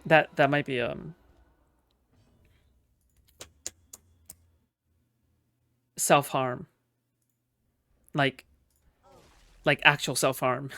that might be self-harm, like actual self-harm.